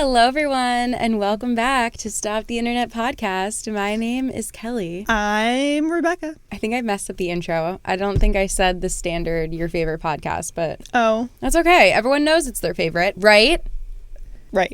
Hello, everyone, and welcome back to Stop the Internet podcast. My name is Kelee. I'm Rebecca. I think I messed up the intro. I don't think I said the standard, your favorite podcast, but that's okay. Everyone knows it's their favorite, right? Right.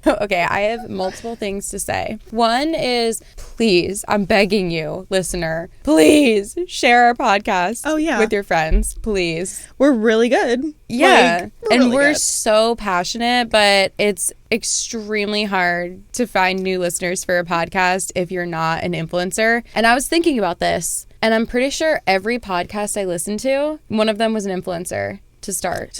Okay, I have multiple things to say. One is, please, I'm begging you, listener, please share our podcast with your friends, please. We're really good. Yeah, we're good. So passionate, but it's extremely hard to find new listeners for a podcast if you're not an influencer. And I was thinking about this, and I'm pretty sure every podcast I listened to, one of them was an influencer to start.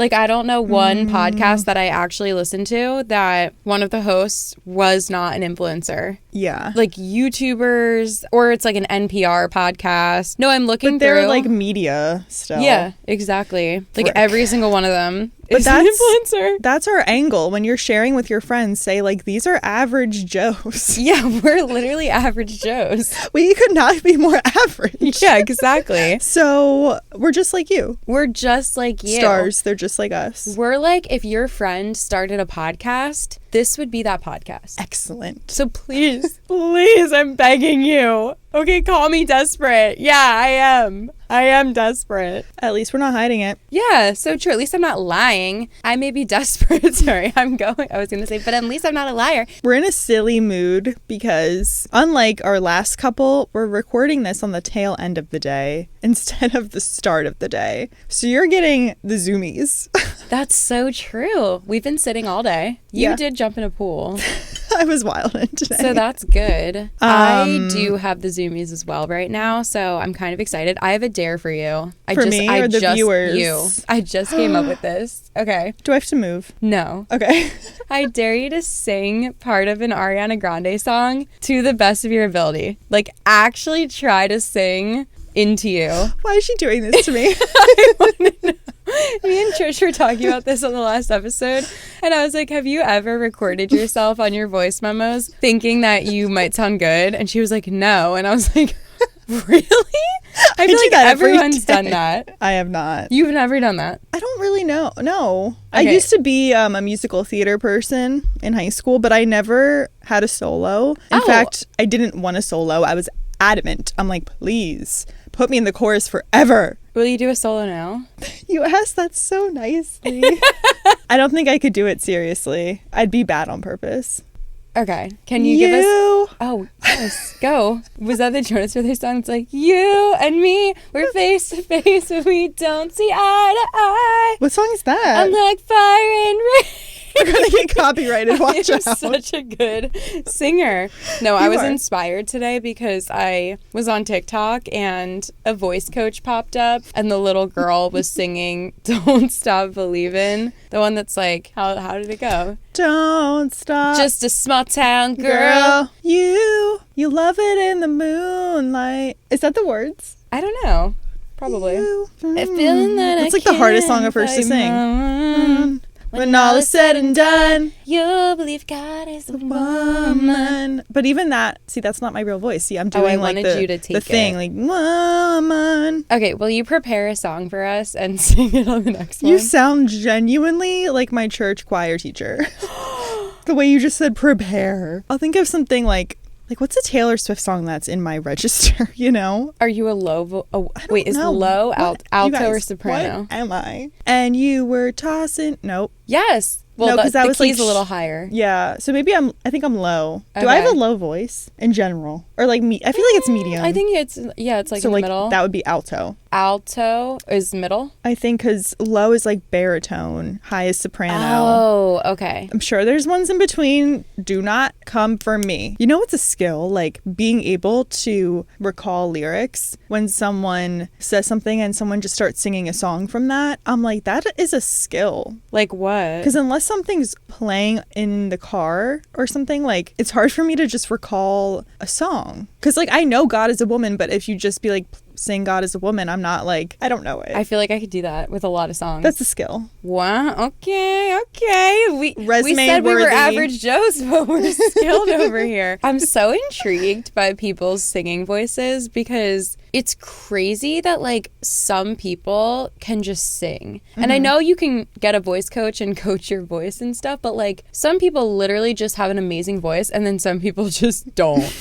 Like, I don't know one podcast that I actually listened to that one of the hosts was not an influencer. Yeah. Like YouTubers, or it's like an NPR podcast. No, I'm looking through. But they're through. like media still. Yeah, exactly. Like every single one of them but is an influencer. That's our angle. When you're sharing with your friends, say like, these are average Joes. Yeah, we're literally average Joes. We could not be more average. Yeah, exactly. So we're just like you. We're just like you. Stars, they're just like us. We're like, if your friend started a podcast, this would be that podcast. Excellent. So please, please, I'm begging you. Okay, call me desperate. Yeah, I am. I am desperate. At least we're not hiding it. Yeah, so true. At least I'm not lying. I may be desperate. Sorry, I was going to say, but at least I'm not a liar. We're in a silly mood because unlike our last couple, we're recording this on the tail end of the day instead of the start of the day. So you're getting the zoomies. That's so true. We've been sitting all day. You did jump in a pool. I was wilding today. So that's good. I do have the zoomies as well right now, so I'm kind of excited. I have a dare for you. Viewers? You. I just came up with this. Okay. Do I have to move? No. Okay. I dare you to sing part of an Ariana Grande song to the best of your ability. Like, actually try to sing into you. Why is she doing this to me? I want to know. Me and Trish were talking about this on the last episode, and I was like, have you ever recorded yourself on your voice memos thinking that you might sound good? And she was like, no. And I was like, really? I feel like everyone's done that. I have not. You've never done that? I don't really know. No. Okay. I used to be a musical theater person in high school, but I never had a solo. In fact, I didn't want a solo. I was adamant. I'm like, please put me in the chorus forever. Will you do a solo now? You asked that so nicely. I don't think I could do it seriously. I'd be bad on purpose. Okay. Can you give us... Oh, yes. Go. Was that the Jonas Brothers song? It's like, you and me, we're face to face, but we don't see eye to eye. What song is that? I'm like fire and rain. We're going to get copyrighted. Watch out. I'm such a good singer. No, I was inspired today because I was on TikTok and a voice coach popped up and the little girl was singing Don't Stop Believin'. The one that's like, how did it go? Don't stop. Just a small town girl. You love it in the moonlight. Is that the words? I don't know. Probably. Feeling that it's like the hardest song of hers to sing. When all is said and done, you'll believe God is a woman. But even that, see, that's not my real voice. See, I'm doing like the thing, like woman. Okay, will you prepare a song for us and sing it on the next one? You sound genuinely like my church choir teacher. The way you just said prepare. I'll think of something like what's a Taylor Swift song that's in my register, you know? Are you a low is low alto or soprano? What am I? And you were tossing. Nope. Yes. Well, no, because that was key's a little higher. Yeah. So maybe I think I'm low. Okay. Do I have a low voice in general? Or like me? I feel like it's medium. I think it's like in the middle. That would be alto. Alto is middle? I think because low is like baritone, high is soprano. Oh, okay. I'm sure there's ones in between. Do not come for me. You know what's a skill? Like being able to recall lyrics when someone says something and someone just starts singing a song from that. I'm like, that is a skill. Like what? Because unless something's playing in the car or something, like it's hard for me to just recall a song. Because like I know God is a woman, but if you just be like sing God is a woman, I'm not like, I don't know it. I feel like I could do that with a lot of songs. That's a skill. Wow. Okay. we resume said we were worthy. average Joes, but we're skilled over here. I'm so intrigued by people's singing voices because it's crazy that like some people can just sing. And I know you can get a voice coach and coach your voice and stuff, but like some people literally just have an amazing voice and then some people just don't.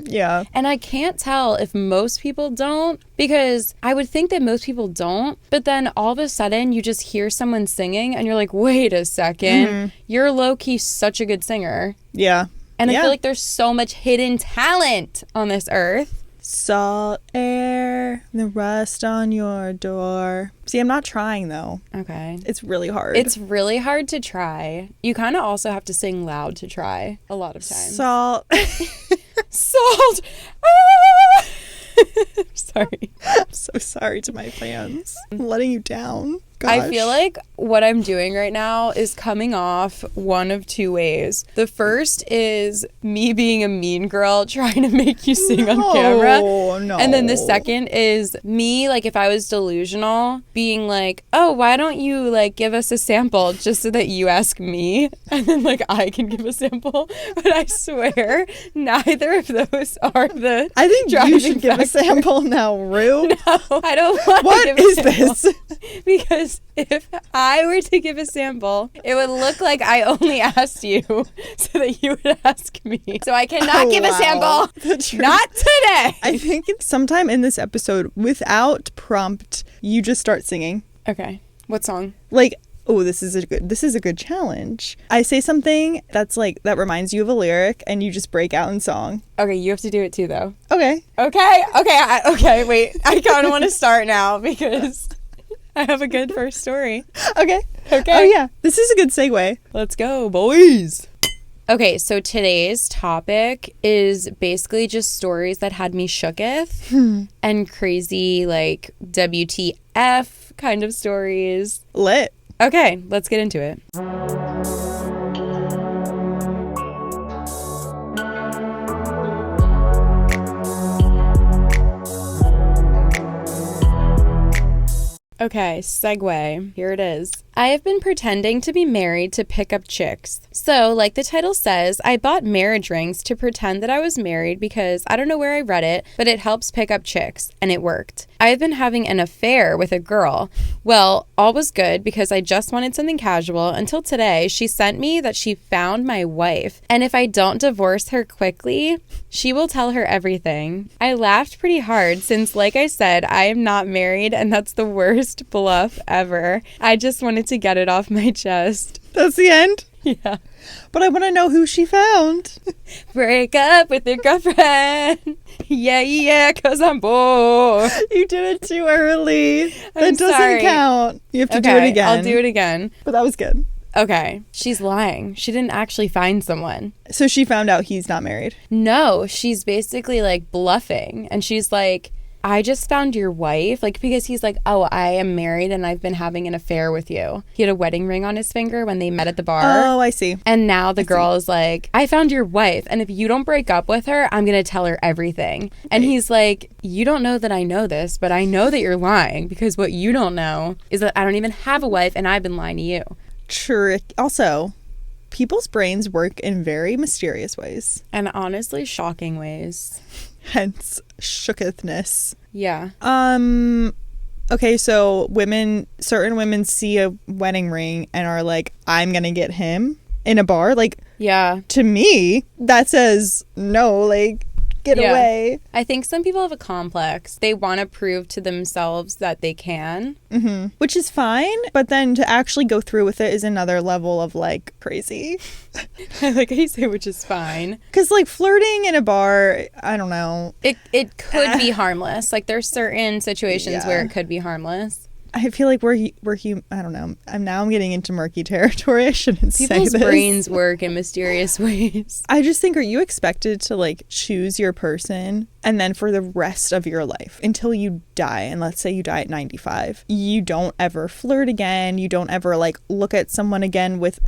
Yeah. And I can't tell if most people don't, because I would think that most people don't, but then all of a sudden you just hear someone singing and you're like, wait a second, you're low-key such a good singer. Yeah. And I feel like there's so much hidden talent on this earth. Salt air, the rust on your door. See, I'm not trying though. Okay. It's really hard. It's really hard to try. You kind of also have to sing loud to try a lot of times. Salt. Salt. Ah! Sorry. I'm so sorry to my fans. I'm letting you down. Gosh. I feel like what I'm doing right now is coming off one of two ways. The first is me being a mean girl trying to make you sing on camera. No. And then the second is me, like if I was delusional, being like, oh, why don't you like give us a sample just so that you ask me and then like I can give a sample. But I swear neither of those are the I think you driving should give a factor. sample now, Rue. No, I don't want What to give is a sample. this? Because if I were to give a sample, it would look like I only asked you so that you would ask me. So I cannot give a sample. Not today. I think sometime in this episode, without prompt, you just start singing. Okay. What song? Like, oh, this is a good challenge. I say something that's like that reminds you of a lyric, and you just break out in song. Okay, you have to do it too, though. Okay. Okay. Wait. I kind of want to start now because I have a good first story. Okay. Okay. Oh yeah, this is a good segue. Let's go, boys. Okay, so today's topic is basically just stories that had me shookith and crazy, like, WTF kind of stories. Lit. Okay, let's get into it. Okay, segue. Here it is. I have been pretending to be married to pick up chicks. So, like the title says, I bought marriage rings to pretend that I was married because I don't know where I read it, but it helps pick up chicks, and it worked. I have been having an affair with a girl. Well, all was good because I just wanted something casual until today she sent me that she found my wife, and if I don't divorce her quickly, she will tell her everything. I laughed pretty hard since, like I said, I am not married, and that's the worst bluff ever. I just wanted to get it off my chest. That's the end? Yeah. But I want to know who she found. Break up with your girlfriend. Yeah, 'cause I'm bored. You did it too early. I'm That doesn't sorry. count. You have to do it again. I'll do it again. But that was good. Okay. She's lying. She didn't actually find someone. So she found out he's not married. No, she's basically like bluffing. And she's like, I just found your wife, like, because he's like, oh, I am married and I've been having an affair with you. He had a wedding ring on his finger when they met at the bar. Oh, I see. And now the girl is like, I found your wife, and if you don't break up with her, I'm going to tell her everything. And he's like, you don't know that I know this, but I know that you're lying, because what you don't know is that I don't even have a wife and I've been lying to you. Trick. Also, people's brains work in very mysterious ways. And honestly, shocking ways. Hence, shookithness. Yeah. Okay, so certain women see a wedding ring and are like, I'm gonna get him in a bar. Like, Yeah. to me, that says no, like, get Yeah. away. I think some people have a complex. They want to prove to themselves that they can. Mm-hmm. Which is fine, but then to actually go through with it is another level of, like, crazy. I like how you say, which is fine. Because, like, flirting in a bar, I don't know. It could be harmless. Like, there's certain situations where it could be harmless. I feel like we're I don't know. I'm getting into murky territory. I shouldn't say this. People's brains work in mysterious ways. I just think, are you expected to, like, choose your person and then for the rest of your life until you die, and let's say you die at 95, you don't ever flirt again, you don't ever, like, look at someone again with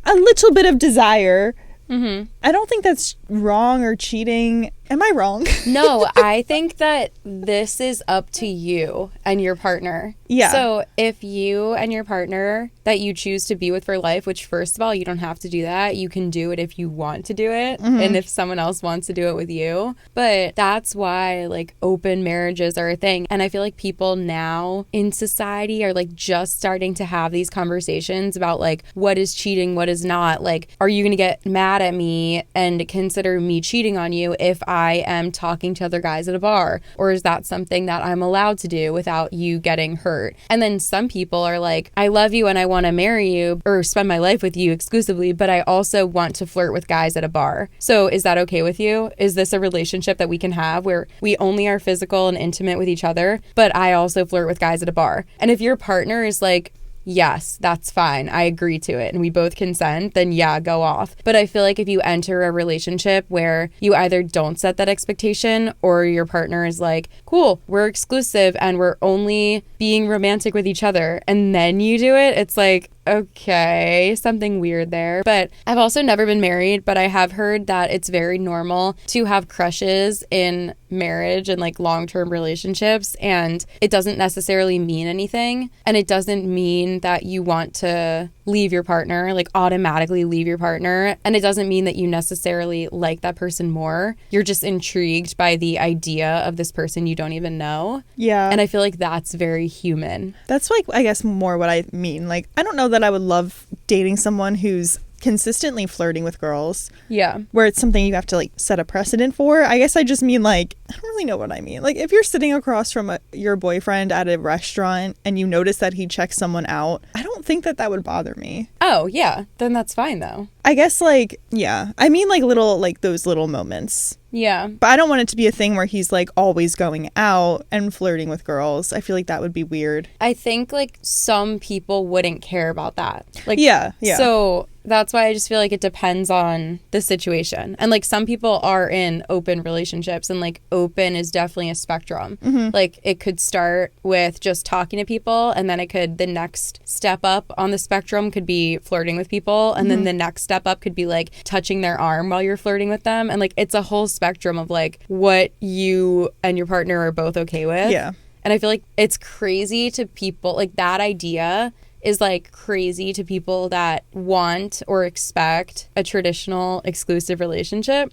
a little bit of desire. Mm-hmm. I don't think that's wrong or cheating. Am I wrong? No, I think that this is up to you and your partner. Yeah. So if you and your partner that you choose to be with for life, which first of all, you don't have to do that. You can do it if you want to do it and if someone else wants to do it with you. But that's why like open marriages are a thing. And I feel like people now in society are like just starting to have these conversations about like what is cheating, what is not. Like, are you going to get mad at me and consider me cheating on you if I am talking to other guys at a bar? Or is that something that I'm allowed to do without you getting hurt? And then some people are like, I love you and I want to marry you or spend my life with you exclusively, but I also want to flirt with guys at a bar. So is that okay with you? Is this a relationship that we can have where we only are physical and intimate with each other, but I also flirt with guys at a bar? And if your partner is like, yes, that's fine, I agree to it, and we both consent, then yeah, go off. But I feel like if you enter a relationship where you either don't set that expectation or your partner is like, cool, we're exclusive and we're only being romantic with each other, and then you do it, it's like, okay, something weird there. But I've also never been married, but I have heard that it's very normal to have crushes in marriage and like long-term relationships, and it doesn't necessarily mean anything, and it doesn't mean that you want to leave your partner, like automatically leave your partner, and it doesn't mean that you necessarily like that person more. You're just intrigued by the idea of this person you don't even know. Yeah. And I feel like that's very human. That's like, I guess, more what I mean. Like, I don't know that I would love dating someone who's consistently flirting with girls. Yeah. Where it's something you have to like set a precedent for. I guess I just mean like, I don't really know what I mean. Like if you're sitting across from your boyfriend at a restaurant and you notice that he checks someone out, I don't think that would bother me. Oh, yeah. Then that's fine though. I guess like, yeah. I mean like little, like those little moments. Yeah. But I don't want it to be a thing where he's like always going out and flirting with girls. I feel like that would be weird. I think like some people wouldn't care about that. Like, yeah. So that's why I just feel like it depends on the situation. And like some people are in open relationships, and like open is definitely a spectrum. Like it could start with just talking to people, and then the next step up on the spectrum could be flirting with people, and then the next step up could be like touching their arm while you're flirting with them. And like it's a whole spectrum of like what you and your partner are both okay with. Yeah. And I feel like it's crazy to people, like that idea is like crazy to people that want or expect a traditional exclusive relationship,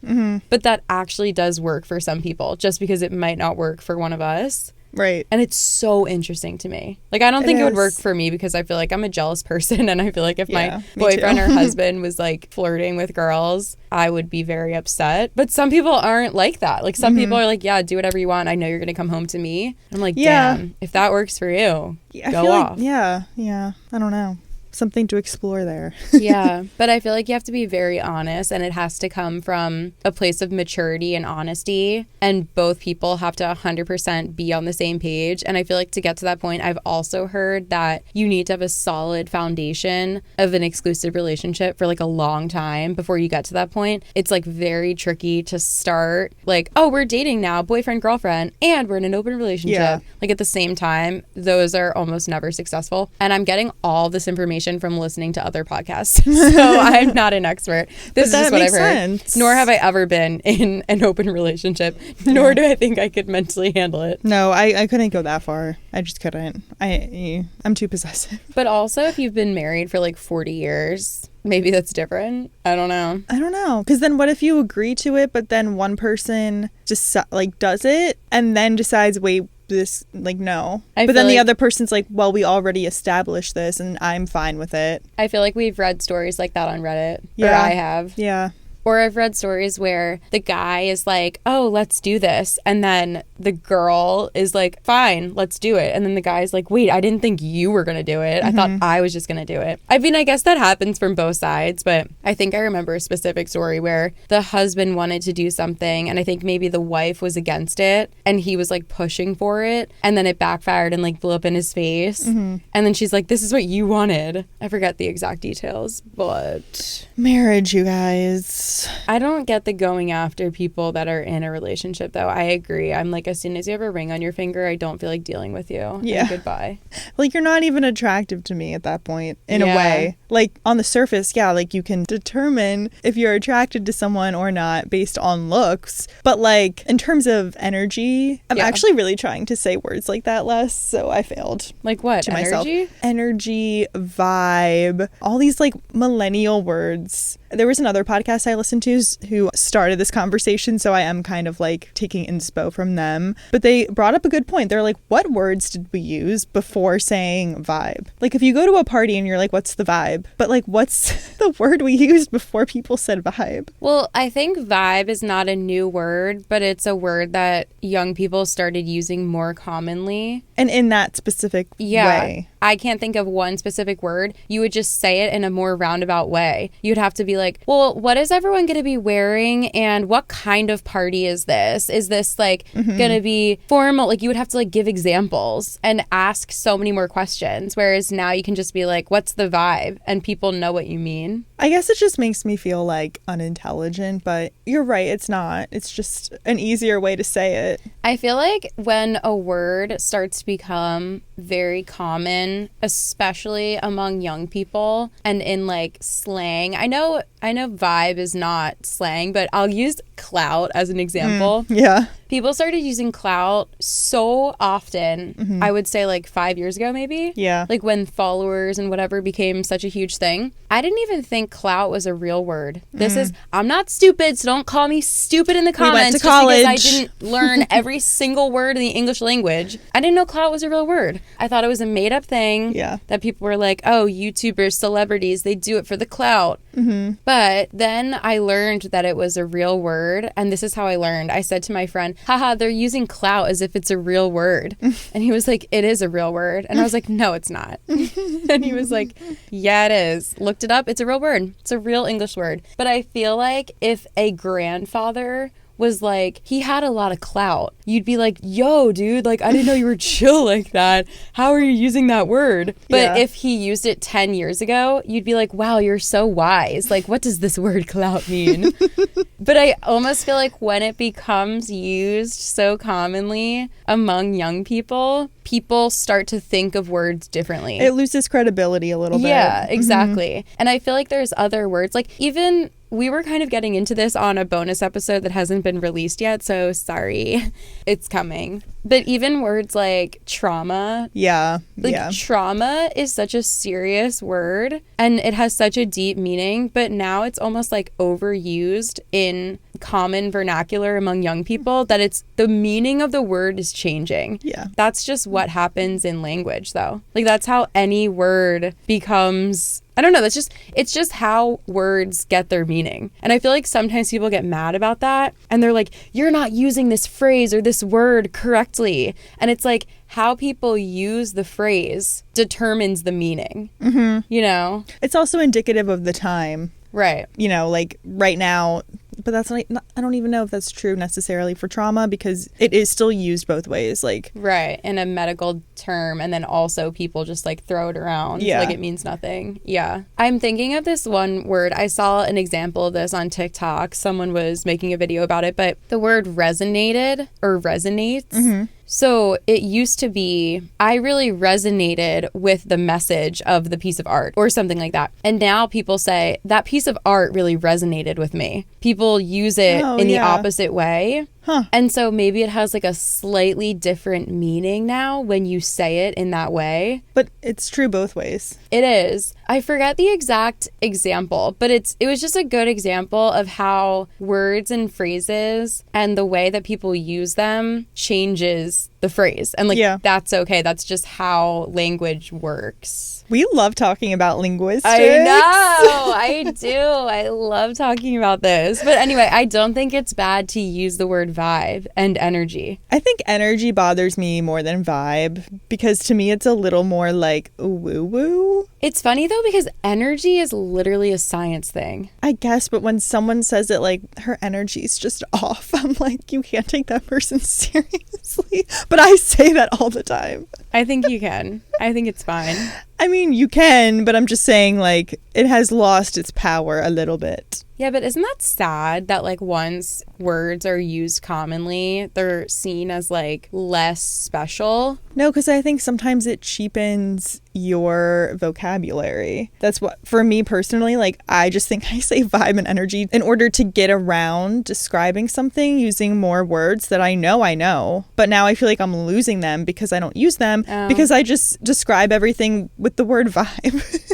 but that actually does work for some people just because it might not work for one of us. Right. And it's so interesting to me. Like, I don't think it would work for me because I feel like I'm a jealous person. And I feel like if my boyfriend or husband was like flirting with girls, I would be very upset. But some people aren't like that. Like, some people are like, yeah, do whatever you want. I know you're going to come home to me. I'm like, damn, if that works for you, go off. Like, yeah. I don't know. Something to explore there. Yeah, but I feel like you have to be very honest, and it has to come from a place of maturity and honesty, and both people have to 100% be on the same page. And I feel like to get to that point, I've also heard that you need to have a solid foundation of an exclusive relationship for like a long time before you get to that point. It's like very tricky to start like, oh, we're dating now, boyfriend, girlfriend, and we're in an open relationship. Like at the same time. Those are almost never successful. And I'm getting all this information from listening to other podcasts. So I'm not an expert. This is just what I've heard. Nor have I ever been in an open relationship, nor do I think I could mentally handle it. No, I couldn't go that far. I just couldn't. I'm too possessive. But also if you've been married for like 40 years, maybe that's different. I don't know. Because then what if you agree to it, but then one person just like does it and then decides, wait, this, like, no. But then the other person's like, well, we already established this and I'm fine with it. I feel like we've read stories like that on Reddit. Or I have. Yeah. Or I've read stories where the guy is like, oh, let's do this. And then the girl is like, fine, let's do it. And then the guy's like, wait, I didn't think you were going to do it. I thought I was just going to do it. I mean, I guess that happens from both sides. But I think I remember a specific story where the husband wanted to do something. And I think maybe the wife was against it. And he was like pushing for it. And then it backfired and like blew up in his face. And then she's like, this is what you wanted. I forget the exact details, but... Marriage, you guys. guess. I don't get the going after people that are in a relationship, though. I agree. I'm like, as soon as you have a ring on your finger, I don't feel like dealing with you. Yeah. And goodbye. Like, you're not even attractive to me at that point, in a way. Like, on the surface, yeah, like, you can determine if you're attracted to someone or not based on looks. But, like, in terms of energy, I'm actually really trying to say words like that less, so I failed. Like what? To Energy? myself. Energy, vibe, all these, like, millennial words. There was another podcast I listened to who started this conversation, so I am kind of like taking inspo from them. But they brought up a good point. They're like, what words did we use before saying vibe? Like, if you go to a party and you're like, what's the vibe? But like, what's the word we used before people said vibe? Well, I think vibe is not a new word, but it's a word that young people started using more commonly. And in that specific way. I can't think of one specific word. You would just say it in a more roundabout way. You'd have to be like, well, what is everyone going to be wearing and what kind of party is this? Is this like going to be formal? Like, you would have to like give examples and ask so many more questions. Whereas now you can just be like, what's the vibe? And people know what you mean. I guess it just makes me feel like unintelligent, but you're right. It's not. It's just an easier way to say it. I feel like when a word starts to become very common, especially among young people and in like slang. I know vibe is not slang, but I'll use clout as an example. Yeah. People started using clout so often, I would say like 5 years ago maybe. Yeah. Like when followers and whatever became such a huge thing. I didn't even think clout was a real word. This is, I'm not stupid, so don't call me stupid in the comments went to college. just because I didn't learn every single word in the English language. I didn't know clout was a real word. I thought it was a made up thing that people were like, oh, YouTubers, celebrities, they do it for the clout. But then I learned that it was a real word. And this is how I learned. I said to my friend, haha, they're using clout as if it's a real word. And he was like, it is a real word. And I was like, no, it's not. And he was like, yeah, it is. Looked it up. It's a real word. It's a real English word. But I feel like if a grandfather was like, he had a lot of clout, you'd be like, yo, dude, like, I didn't know you were chill like that. How are you using that word? But if he used it 10 years ago, you'd be like, wow, you're so wise. Like, what does this word clout mean? But I almost feel like when it becomes used so commonly among young people, people start to think of words differently. It loses credibility a little bit. Yeah, exactly. And I feel like there's other words, like even we were kind of getting into this on a bonus episode that hasn't been released yet, so sorry. It's coming. But even words like trauma. Yeah. Trauma is such a serious word and it has such a deep meaning, but now it's almost like overused in common vernacular among young people that it's the meaning of the word is changing. Yeah. That's just what happens in language though. Like that's how any word becomes, I don't know, it's just how words get their meaning. And I feel like sometimes people get mad about that and they're like, you're not using this phrase or this word correctly. And it's like how people use the phrase determines the meaning, you know? It's also indicative of the time. Right. You know, like right now, but that's not, I don't even know if that's true necessarily for trauma because it is still used both ways. Like, right. In a medical term. And then also people just like throw it around. Yeah. Like it means nothing. Yeah. I'm thinking of this one word. I saw an example of this on TikTok. Someone was making a video about it, but the word resonated or resonates. So it used to be, I really resonated with the message of the piece of art or something like that. And now people say that piece of art really resonated with me. People use it in the opposite way. And so maybe it has like a slightly different meaning now when you say it in that way. But it's true both ways. It is. I forget the exact example, but it was just a good example of how words and phrases and the way that people use them changes the phrase. And like, that's okay. That's just how language works. We love talking about linguistics. I know. I do. I love talking about this. But anyway, I don't think it's bad to use the word vibe and energy. I think energy bothers me more than vibe because to me it's a little more like woo-woo. It's funny though because energy is literally a science thing. I guess, but when someone says it like her energy's just off, I'm like, you can't take that person seriously. But I say that all the time. I think you can. I think it's fine. I mean, you can, but I'm just saying like it has lost its power a little bit. Yeah, but isn't that sad that like once words are used commonly, they're seen as like less special? No, because I think sometimes it cheapens your vocabulary. That's what, for me personally, like I just think I say vibe and energy in order to get around describing something using more words that I know. But now I feel like I'm losing them because I don't use them because I just describe everything with the word vibe.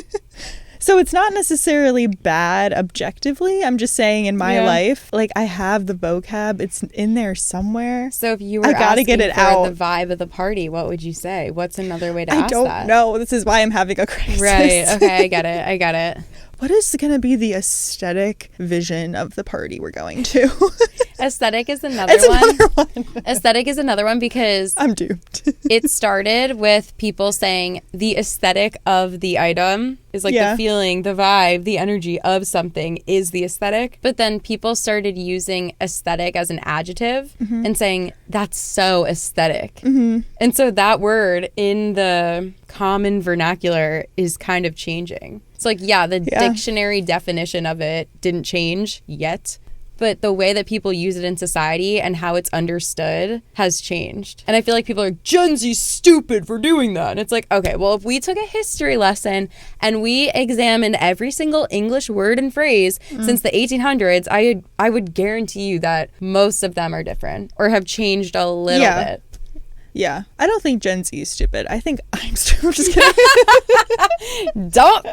So it's not necessarily bad objectively. I'm just saying in my life, like I have the vocab. It's in there somewhere. So if you were I gotta asking get it for out. the vibe of the party, what would you say? What's another way to ask that? I don't know. This is why I'm having a crisis. Right. Okay. I get it. What is going to be the aesthetic vision of the party we're going to? Aesthetic is another one. Aesthetic is another one because I'm duped. It started with people saying the aesthetic of the item is like the feeling, the vibe, the energy of something is the aesthetic. But then people started using aesthetic as an adjective and saying that's so aesthetic. And so that word in the common vernacular is kind of changing. It's like, the dictionary definition of it didn't change yet, but the way that people use it in society and how it's understood has changed. And I feel like people are Gen Z stupid for doing that. And it's like, okay, well, if we took a history lesson and we examined every single English word and phrase since the 1800s, I would guarantee you that most of them are different or have changed a little bit. Yeah. I don't think Gen Z is stupid. I think I'm stupid. I'm just kidding. Don't.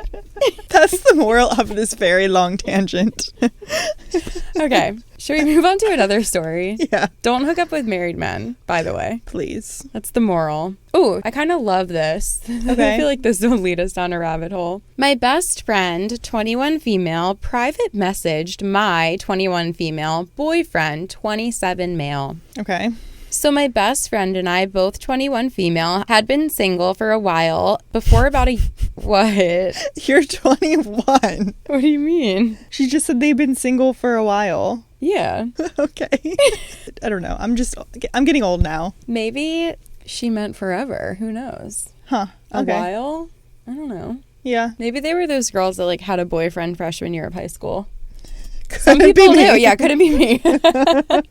That's the moral of this very long tangent. Okay. Should we move on to another story? Yeah. Don't hook up with married men, by the way. Please. That's the moral. Ooh, I kind of love this. Okay. I feel like this will lead us down a rabbit hole. My best friend, 21 female, private messaged my 21 female boyfriend, 27 male. Okay. So my best friend and I, both 21 female, had been single for a while before about a... What? You're 21. What do you mean? She just said they've been single for a while. Yeah. Okay. I don't know. I'm getting old now. Maybe she meant forever. Who knows? Huh. Okay. A while? I don't know. Yeah. Maybe they were those girls that like had a boyfriend freshman year of high school. Some people do. Yeah, couldn't be me.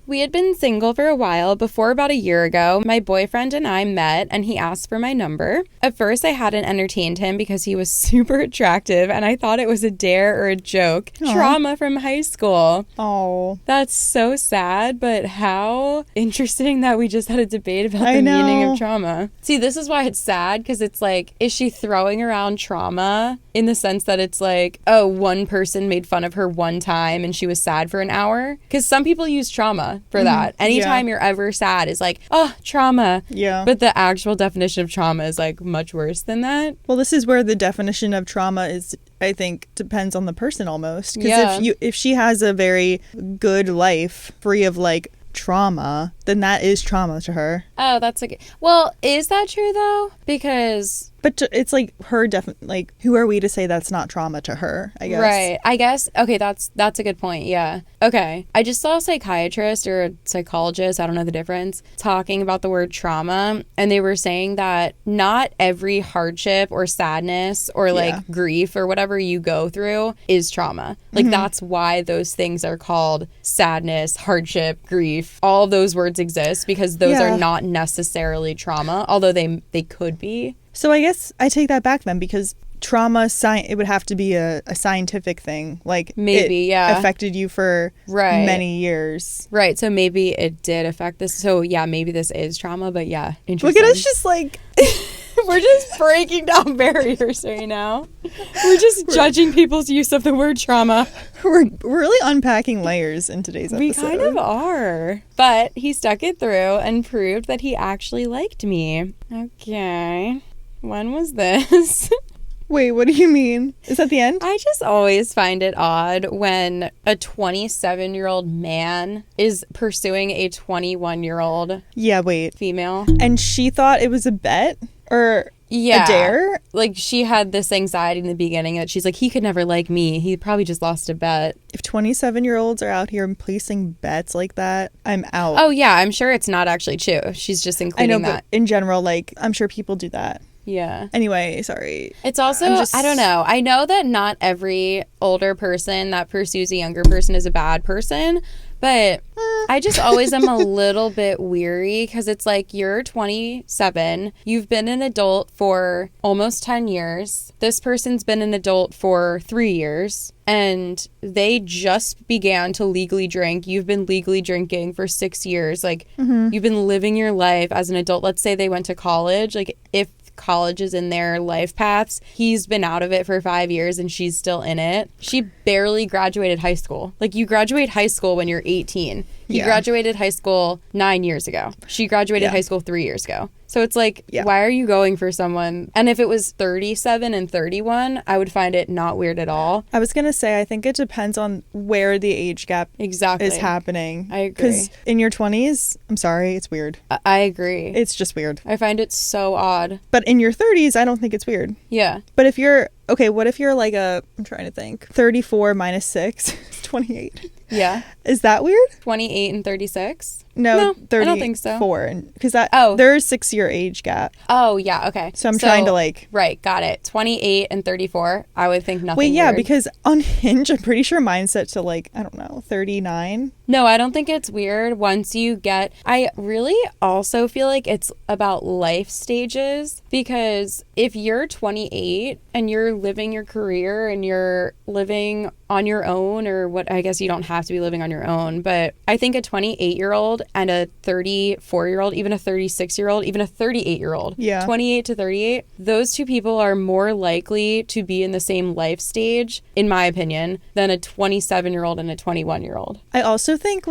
We had been single for a while. Before about a year ago, my boyfriend and I met and he asked for my number. At first, I hadn't entertained him because he was super attractive and I thought it was a dare or a joke. Aww. Trauma from high school. Oh, that's so sad, but how interesting that we just had a debate about the meaning of trauma. See, this is why it's sad, because it's like, is she throwing around trauma in the sense that it's like, oh, one person made fun of her one time and she was sad for an hour? Because some people use trauma for that. Anytime you're ever sad is like, oh, trauma. Yeah. But the actual definition of trauma is like much worse than that. Well, this is where the definition of trauma is, I think, depends on the person almost. Because if she has a very good life free of like trauma, then that is trauma to her. Oh, that's like, well, is that true though? Because it's like her like, who are we to say that's not trauma to her, I guess. Right. I guess, okay, that's a good point. Yeah. Okay. I just saw a psychiatrist or a psychologist, I don't know the difference, talking about the word trauma, and they were saying that not every hardship or sadness or like grief or whatever you go through is trauma. Like that's why those things are called sadness, hardship, grief. All of those words exist because those are not necessarily trauma, although they could be. So I guess I take that back then, because trauma, it would have to be a scientific thing. Like maybe, it affected you for many years. Right. So maybe it did affect this. So yeah, maybe this is trauma, but yeah, interesting. Look at us just like... We're just breaking down barriers right now. We're just judging people's use of the word trauma. We're really unpacking layers in today's episode. We kind of are. But he stuck it through and proved that he actually liked me. Okay. When was this? Wait, what do you mean? Is that the end? I just always find it odd when a 27-year-old man is pursuing a 21-year-old female. And she thought it was a bet? Or a dare? Like, she had this anxiety in the beginning that she's like, he could never like me. He probably just lost a bet. If 27-year-olds are out here placing bets like that, I'm out. Oh, yeah. I'm sure it's not actually true. She's just including that. But in general, like, I'm sure people do that. Yeah. Anyway, sorry. It's also, I don't know. I know that not every older person that pursues a younger person is a bad person, but I just always am a little bit weary because it's like you're 27. You've been an adult for almost 10 years. This person's been an adult for 3 years. And they just began to legally drink. You've been legally drinking for 6 years. Like, you've been living your life as an adult. Let's say they went to college. Like, if college is in their life paths, he's been out of it for 5 years and she's still in it. She barely graduated high school. Like, you graduate high school when you're 18. He graduated high school 9 years ago. She graduated high school 3 years ago. So it's like, why are you going for someone? And if it was 37 and 31, I would find it not weird at all. I was going to say, I think it depends on where the age gap is happening. I agree. Because in your 20s, I'm sorry, it's weird. I agree. It's just weird. I find it so odd. But in your 30s, I don't think it's weird. Yeah. But if you're, okay, what if you're like I'm trying to think, 34 minus 6 is 28. Yeah. Is that weird? 28 and 36? No, 34. I don't think so. Because there's a 6-year age gap. Oh, yeah, okay. So I'm trying to Right, got it. 28 and 34, I would think nothing Wait, yeah, weird. because on Hinge, I'm pretty sure mine's set to I don't know, 39. No, I don't think it's weird once you get... I really also feel like it's about life stages, because if you're 28 and you're living your career and you're living on your own, or what, I guess you don't have to be living on your own, but I think a 28-year-old and a 34-year-old, even a 36-year-old, even a 38-year-old, 28 to 38, those two people are more likely to be in the same life stage, in my opinion, than a 27-year-old and a 21-year-old. I also think,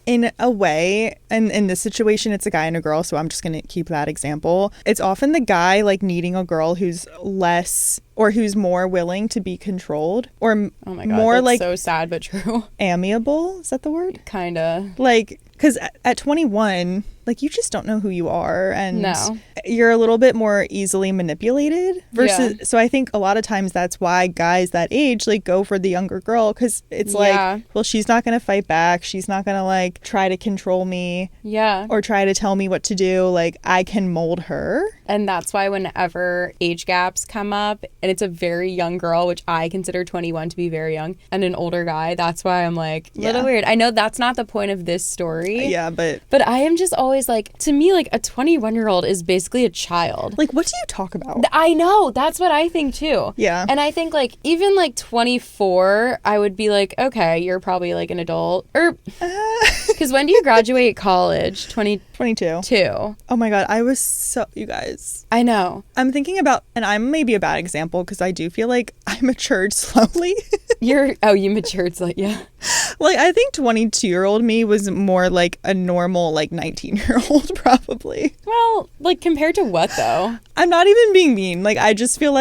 in a way, and in this situation, it's a guy and a girl, so I'm just going to keep that example. It's often the guy, needing a girl who's less... or who's more willing to be controlled, or oh my God, more that's so sad but true. Amiable, is that the word? Kinda. Because at 21, you just don't know who you are, and no. You're a little bit more easily manipulated versus. So I think a lot of times that's why guys that age go for the younger girl, because it's well, she's not gonna fight back, she's not gonna try to control me, or try to tell me what to do. I can mold her. And that's why whenever age gaps come up and it's a very young girl, which I consider 21 to be very young, and an older guy, that's why I'm a little weird. I know that's not the point of this story. Yeah, but I am just always to me, a 21-year-old is basically a child. What do you talk about? I know. That's what I think too. Yeah. And I think even 24, I would be okay, you're probably an adult. Or, because when do you graduate college? 22. Oh my God, you guys. I know. I'm thinking about, and I'm maybe a bad example because I do feel like I matured slowly. You matured slowly, yeah. I think 22-year-old me was more a normal 19-year-old probably. Well, compared to what though? I'm not even being mean. I just feel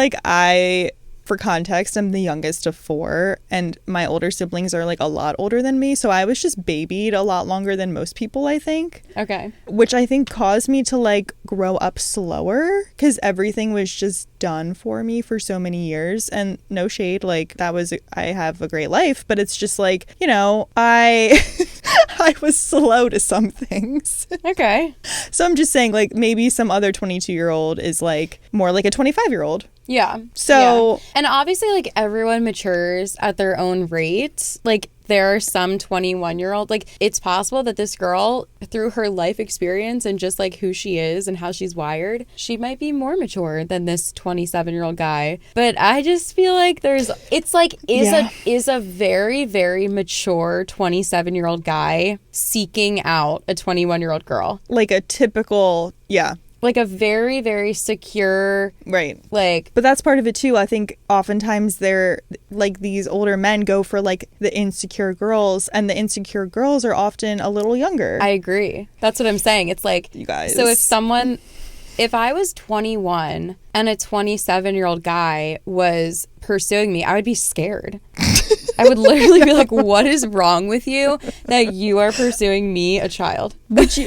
for context, I'm the youngest of 4, and my older siblings are a lot older than me, so I was just babied a lot longer than most people, I think. Okay. Which I think caused me to grow up slower, because everything was just done for me for so many years. And no shade, I have a great life, but it's just I I was slow to some things. Okay. So I'm just saying maybe some other 22-year-old is more like a 25-year-old. Yeah. So, yeah. And obviously, everyone matures at their own rate. There are some 21-year-old, it's possible that this girl, through her life experience and just who she is and how she's wired, she might be more mature than this 27-year-old guy. But I just feel is a very, very mature 27-year-old guy seeking out a 21-year-old girl. A typical, yeah. A very, very secure... Right. But that's part of it, too. I think oftentimes they're... these older men go for, the insecure girls, and the insecure girls are often a little younger. I agree. That's what I'm saying. It's you guys. So if I was 21 and a 27-year-old guy was pursuing me, I would be scared. I would literally be what is wrong with you that you are pursuing me, a child? Would you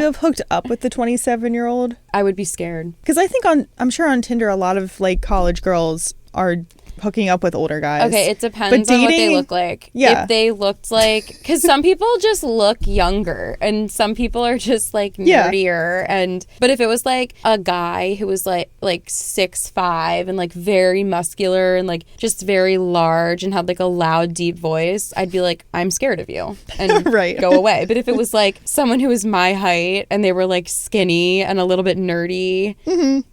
have hooked up with the 27-year-old? I would be scared. Because I think I'm sure on Tinder, a lot of college girls are hooking up with older guys. Okay, it depends on what they look like. Yeah. If they looked like, because some people just look younger and some people are just like nerdier. But if it was like a guy who was like 6'5" and like very muscular and like just very large and had like a loud, deep voice, I'd be like, I'm scared of you and go away. But if it was like someone who was my height and they were like skinny and a little bit nerdy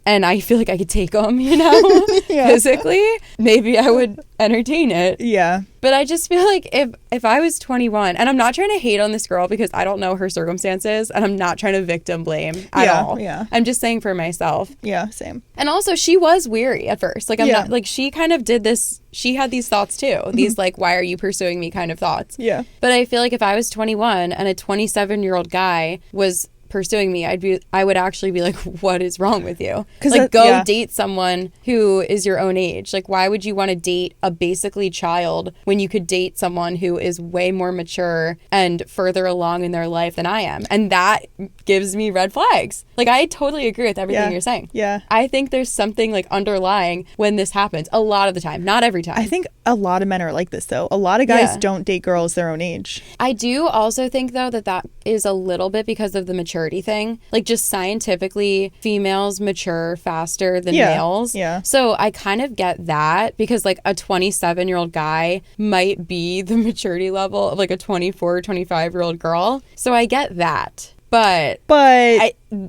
and I feel like I could take them, you know, physically, maybe I would entertain it. Yeah. But I just feel like if I was 21, and I'm not trying to hate on this girl because I don't know her circumstances, and I'm not trying to victim blame at all. Yeah. I'm just saying for myself. Yeah, same. And also, she was weary at first. Like, I'm not, like, she kind of did this, she had these thoughts too. These, like, why are you pursuing me kind of thoughts. Yeah. But I feel like if I was 21 and a 27-year-old guy was pursuing me, I would actually be like, what is wrong with you? Like, go date someone who is your own age. Like, why would you want to date a basically child when you could date someone who is way more mature and further along in their life than I am? And that gives me red flags. Like, I totally agree with everything you're saying. Yeah. I think there's something like underlying when this happens a lot of the time, not every time. I think a lot of men are like this though. A lot of guys don't date girls their own age. I do also think though that is a little bit because of the maturity thing. Like, just scientifically, females mature faster than males. Yeah. So I kind of get that because like a 27-year-old guy might be the maturity level of like a 24, 25-year-old girl. So I get that. But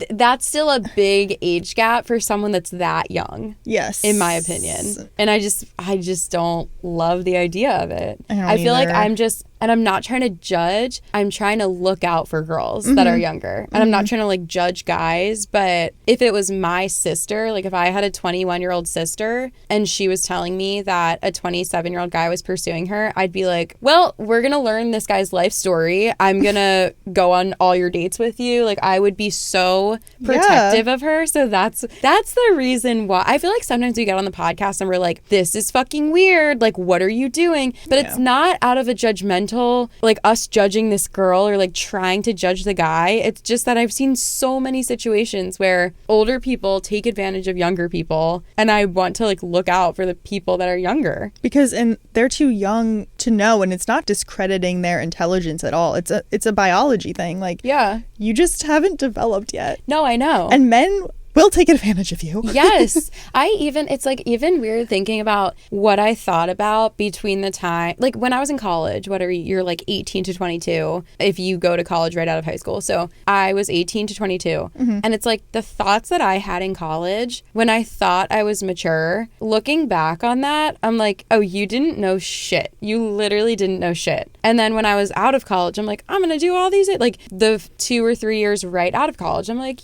that's still a big age gap for someone that's that young. Yes. In my opinion. And I just don't love the idea of it. I feel like I'm not trying to judge. I'm trying to look out for girls that are younger. And I'm not trying to like judge guys. But if it was my sister, like if I had a 21-year-old sister and she was telling me that a 27-year-old guy was pursuing her, I'd be like, well, we're going to learn this guy's life story. I'm going to go on all your dates with you. Like, I would be so protective of her. So that's the reason why I feel like sometimes we get on the podcast and we're like, this is fucking weird. Like, what are you doing? But it's not out of a judgmental, like us judging this girl or like trying to judge the guy. It's just that I've seen so many situations where older people take advantage of younger people, and I want to like look out for the people that are younger. Because they're too young to know, and it's not discrediting their intelligence at all. It's a biology thing. Like, you just haven't developed yet. No, I know. And men will take advantage of you. Yes. It's like even weird thinking about what I thought about between the time, like when I was in college, you're like 18 to 22 if you go to college right out of high school. So I was 18 to 22. And it's like the thoughts that I had in college when I thought I was mature, looking back on that, I'm like, oh, you didn't know shit. You literally didn't know shit. And then when I was out of college, I'm like, I'm going to do all these, like the 2 or 3 years right out of college, I'm like,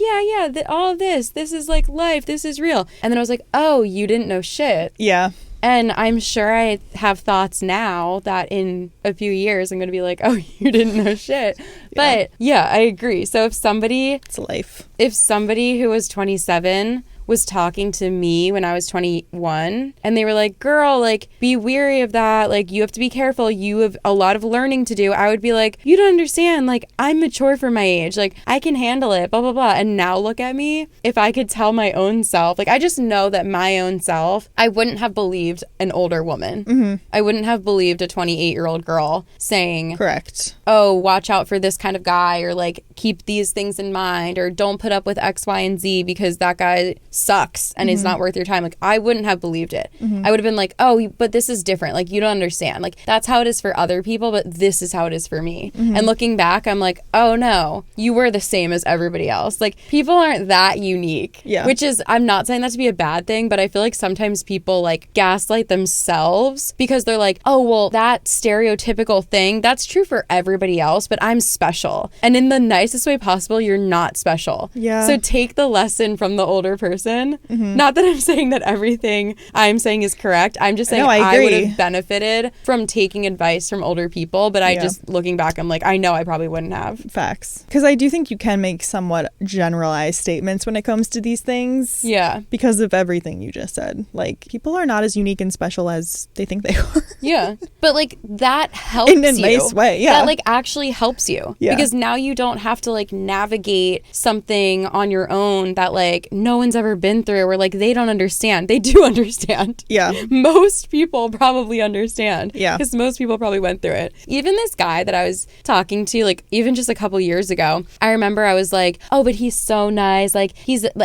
all of this is like life. This is real. And then I was like, oh, you didn't know shit. Yeah. And I'm sure I have thoughts now that in a few years I'm going to be like, oh, you didn't know shit. But yeah, I agree. So it's life. If somebody who was 27 was talking to me when I was 21 and they were like, girl, like, be wary of that. Like, you have to be careful. You have a lot of learning to do. I would be like, you don't understand. Like, I'm mature for my age. Like, I can handle it, blah, blah, blah. And now look at me. If I could tell my own self, like, I just know that my own self, I wouldn't have believed an older woman. I wouldn't have believed a 28-year-old girl saying, correct, oh, watch out for this kind of guy, or like, keep these things in mind, or don't put up with X, Y, and Z because that guy sucks and it's not worth your time. Like, I wouldn't have believed it. I would have been like, oh, but this is different. Like, you don't understand. Like, that's how it is for other people, but this is how it is for me. And looking back, I'm like, oh no, you were the same as everybody else. Like, people aren't that unique. Yeah. Which is, I'm not saying that to be a bad thing, but I feel like sometimes people like gaslight themselves because they're like, oh, well, that stereotypical thing, that's true for everybody else, but I'm special. And in the nicest way possible, you're not special. Yeah. So take the lesson from the older person. Not that I'm saying that everything I'm saying is correct. I'm just saying I would have benefited from taking advice from older people, but I just, looking back, I'm like, I know I probably wouldn't have. Facts. Because I do think you can make somewhat generalized statements when it comes to these things. Yeah. Because of everything you just said. Like, people are not as unique and special as they think they are. Yeah. But like, that helps you. In a nice way, yeah. That like actually helps you. Yeah. Because now you don't have to like navigate something on your own that like no one's ever never been through, or like they don't understand. They do understand. Yeah. Most people probably understand. Yeah. Because most people probably went through it. Even this guy that I was talking to, like even just a couple years ago, I remember I was like, oh, but he's so nice. Like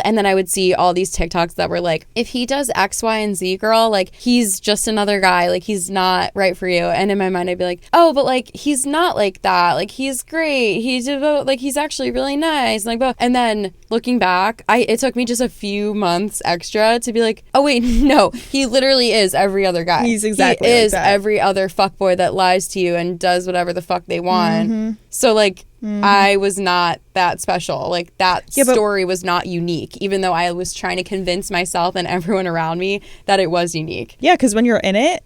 and then I would see all these TikToks that were like, if he does X, Y, and Z, girl, like he's just another guy. Like he's not right for you. And in my mind, I'd be like, oh, but like he's not like that. Like he's great. He's actually really nice. Like, and then looking back, it took me just a few months extra to be like, oh wait, no, he literally is every other guy. He's exactly he like is that. Every other fuckboy that lies to you and does whatever the fuck they want. So like I was not that special. Like that story was not unique, even though I was trying to convince myself and everyone around me that it was unique. Yeah, because when you're in it,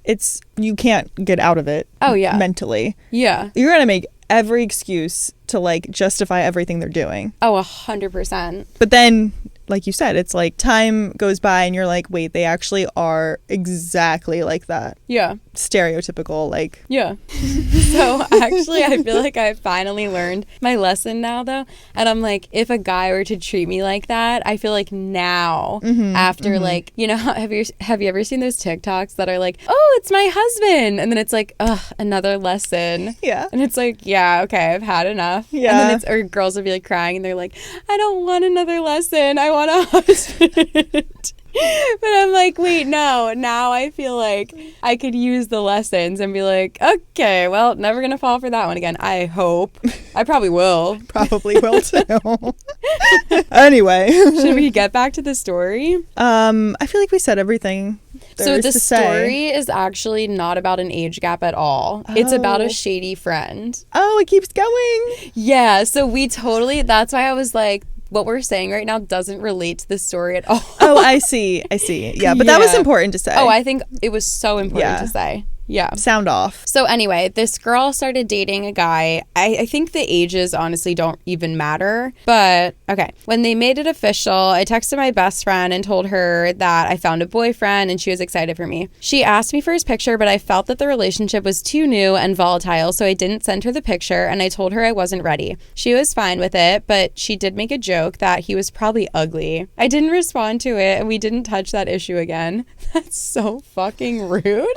you can't get out of it. Oh yeah, mentally. Yeah, you're gonna make every excuse to like justify everything they're doing. Oh, 100%. But then, like you said, it's like time goes by and you're like, wait, they actually are exactly like that. Yeah. Stereotypical, like. Yeah. So actually, I feel like I finally learned my lesson now, though. And I'm like, if a guy were to treat me like that, I feel like now, after like, you know, have you ever seen those TikToks that are like, oh, it's my husband? And then it's like, ugh, another lesson. Yeah. And it's like, yeah, okay, I've had enough. Yeah. And then or girls will be like crying and they're like, I don't want another lesson. I want a husband. But I'm like, wait, no. Now I feel like I could use the lessons and be like, okay, well, never gonna fall for that one again. I hope. I probably will. Probably will too. Anyway, should we get back to the story? I feel like we said everything. So the story is actually not about an age gap at all. Oh. It's about a shady friend. Oh, it keeps going. Yeah. So that's why I was like, what we're saying right now doesn't relate to the story at all. Oh, I see. Yeah, but that was important to say. Oh, I think it was so important to say. Yeah. Sound off. So anyway, this girl started dating a guy. I think the ages honestly don't even matter. But okay. When they made it official, I texted my best friend and told her that I found a boyfriend and she was excited for me. She asked me for his picture, but I felt that the relationship was too new and volatile, so I didn't send her the picture and I told her I wasn't ready. She was fine with it, but she did make a joke that he was probably ugly. I didn't respond to it and we didn't touch that issue again. That's so fucking rude.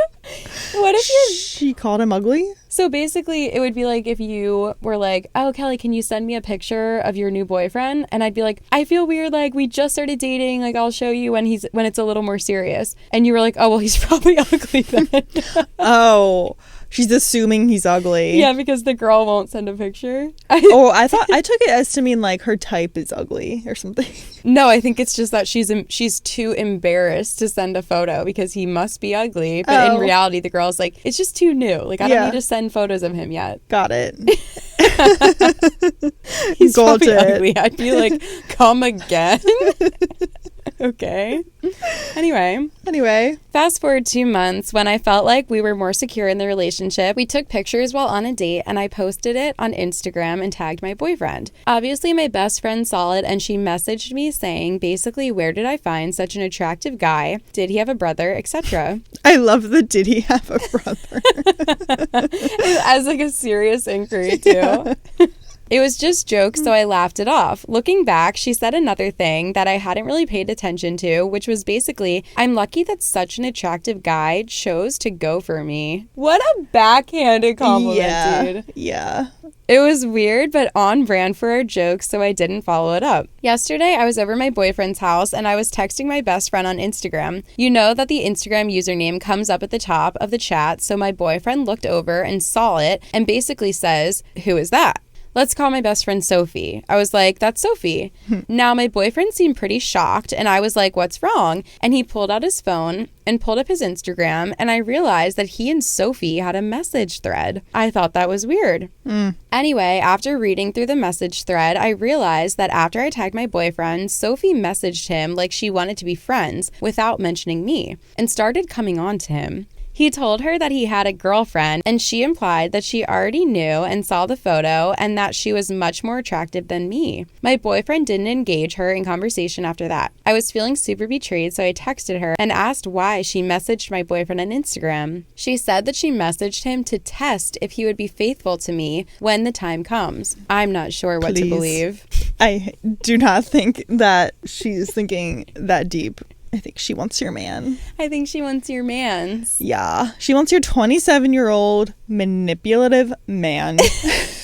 What if she called him ugly? So basically, it would be like if you were like, oh, Kelee, can you send me a picture of your new boyfriend? And I'd be like, I feel weird. Like, we just started dating. Like, I'll show you when it's a little more serious. And you were like, oh, well, he's probably ugly then. Oh, she's assuming he's ugly. Yeah, because the girl won't send a picture. I took it as to mean like her type is ugly or something. No, I think it's just that she's too embarrassed to send a photo because he must be ugly. But in reality, the girl's like, it's just too new. Like, I don't need to send photos of him yet. Got it. He's probably ugly. I'd be like, come again? Okay. Anyway. Fast forward 2 months, when I felt like we were more secure in the relationship, we took pictures while on a date and I posted it on Instagram and tagged my boyfriend. Obviously, my best friend saw it and she messaged me saying, basically, where did I find such an attractive guy? Did he have a brother? Etc. I love the did he have a brother? As like a serious inquiry, too. Yeah. It was just jokes, so I laughed it off. Looking back, she said another thing that I hadn't really paid attention to, which was basically, I'm lucky that such an attractive guy chose to go for me. What a backhanded compliment, dude. Yeah. It was weird, but on brand for our jokes, so I didn't follow it up. Yesterday, I was over my boyfriend's house, and I was texting my best friend on Instagram. You know that the Instagram username comes up at the top of the chat, so my boyfriend looked over and saw it, and basically says, who is that? Let's call my best friend Sophie. I was like, that's Sophie. Now, my boyfriend seemed pretty shocked, and I was like, what's wrong? And he pulled out his phone and pulled up his Instagram, and I realized that he and Sophie had a message thread. I thought that was weird. Anyway, after reading through the message thread, I realized that after I tagged my boyfriend, Sophie messaged him like she wanted to be friends without mentioning me and started coming on to him. He told her that he had a girlfriend, and she implied that she already knew and saw the photo and that she was much more attractive than me. My boyfriend didn't engage her in conversation after that. I was feeling super betrayed, so I texted her and asked why she messaged my boyfriend on Instagram. She said that she messaged him to test if he would be faithful to me when the time comes. I'm not sure what to believe. I do not think that she's thinking that deep. I think she wants your man. I think she wants your man's. Yeah. She wants your 27-year-old manipulative man.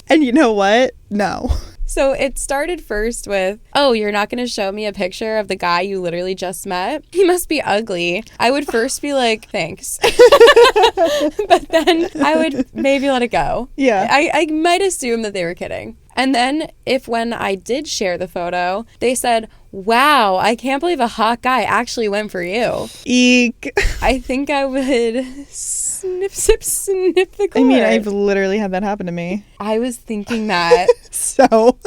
And you know what? No. So it started first with, oh, you're not going to show me a picture of the guy you literally just met? He must be ugly. I would first be like, thanks. But then I would maybe let it go. Yeah. I might assume that they were kidding. And then when I did share the photo, they said, wow, I can't believe a hot guy actually went for you. Eek. I think I would snip the cord. I mean, I've literally had that happen to me. I was thinking that. So.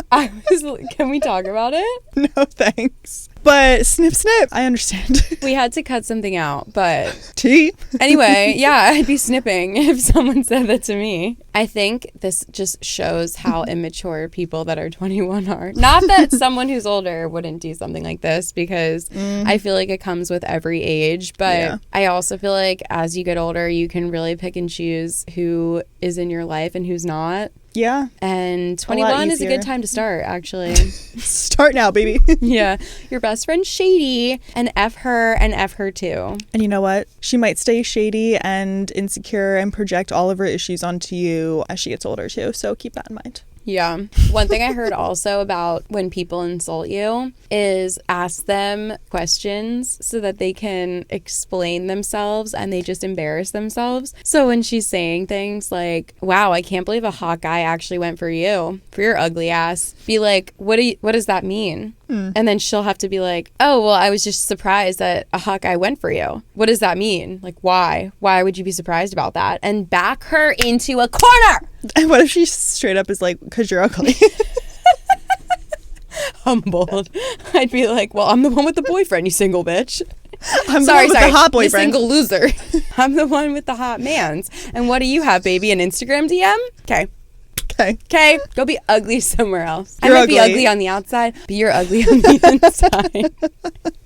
Can we talk about it? No, thanks. But snip. I understand. We had to cut something out, but... Tea? Anyway, yeah, I'd be snipping if someone said that to me. I think this just shows how immature people that are 21 are. Not that someone who's older wouldn't do something like this, because I feel like it comes with every age. But I also feel like as you get older, you can really pick and choose who is in your life and who's not. Yeah. And 21 is a good time to start, actually. Start now, baby. Yeah. Your best friend, Shady, and F her too. And you know what? She might stay shady and insecure and project all of her issues onto you as she gets older too. So keep that in mind. Yeah. One thing I heard also about when people insult you is ask them questions so that they can explain themselves and they just embarrass themselves. So when she's saying things like, wow, I can't believe a hot guy actually went for you, for your ugly ass, be like, what does that mean? And then she'll have to be like, oh, well, I was just surprised that a hot guy went for you. What does that mean? Like, why? Why would you be surprised about that? And back her into a corner. And what if she straight up is like, because you're ugly? Humbled. I'd be like, well, I'm the one with the boyfriend, you single bitch. I'm the one with the hot boyfriend. You single loser. I'm the one with the hot mans. And what do you have, baby? An Instagram DM? Okay. Go be ugly somewhere else. You're I might ugly. be ugly on the outside, but you're ugly on the inside.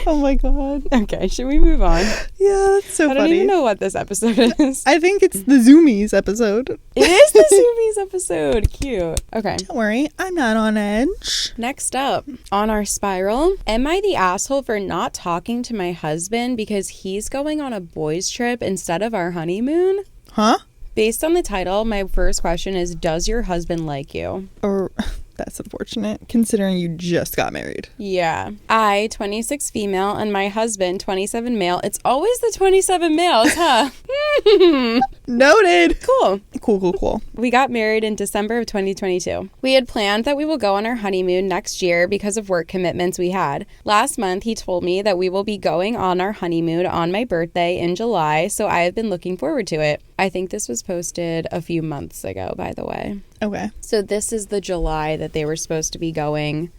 Oh my God. Okay, should we move on? Yeah, that's so funny. I don't even know what this episode is. I think it's the Zoomies episode. It is the Zoomies episode. Cute. Okay. Don't worry, I'm not on edge. Next up on our spiral, am I the asshole for not talking to my husband because he's going on a boys' trip instead of our honeymoon? Huh? Based on the title, my first question is, does your husband like you? Or that's unfortunate, considering you just got married. Yeah. I, 26 female, and my husband, 27 male. It's always the 27 males, huh? Noted. Cool. Cool. We got married in December of 2022. We had planned that we will go on our honeymoon next year because of work commitments we had. Last month, he told me that we will be going on our honeymoon on my birthday in July, so I have been looking forward to it. I think this was posted a few months ago, by the way. Okay. So this is the July that they were supposed to be going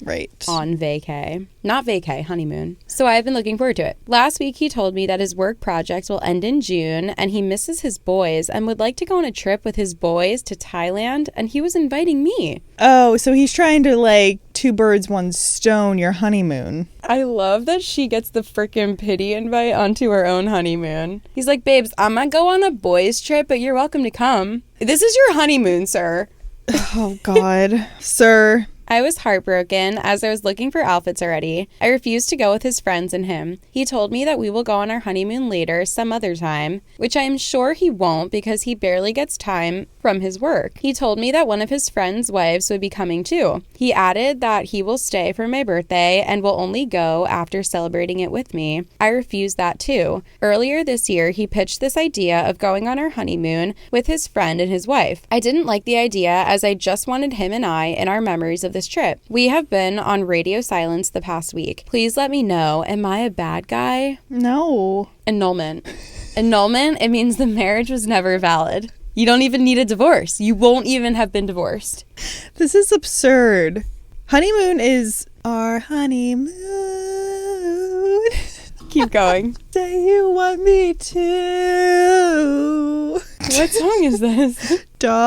on vacay. Not vacay, honeymoon. So I've been looking forward to it. Last week he told me that his work project will end in June and he misses his boys and would like to go on a trip with his boys to Thailand, and he was inviting me. Oh, so he's trying to like two birds, one stone your honeymoon. I love that she gets the frickin' pity invite onto her own honeymoon. He's like, babes, I'm gonna go on a boys trip, but you're welcome to come. This is your honeymoon, sir. Oh, God. Sir. I was heartbroken as I was looking for outfits already. I refused to go with his friends and him. He told me that we will go on our honeymoon later, some other time, which I am sure he won't because he barely gets time from his work. He told me that one of his friends' wives would be coming too. He added that he will stay for my birthday and will only go after celebrating it with me. I refused that too. Earlier this year, he pitched this idea of going on our honeymoon with his friend and his wife. I didn't like the idea as I just wanted him and I in our memories of this trip. We have been on radio silence the past week. Please let me know. Am I a bad guy? No. Annulment. Annulment, it means the marriage was never valid. You don't even need a divorce. You won't even have been divorced. This is absurd. Honeymoon is our honeymoon. Keep going. Say you want me to. What song is this? Dark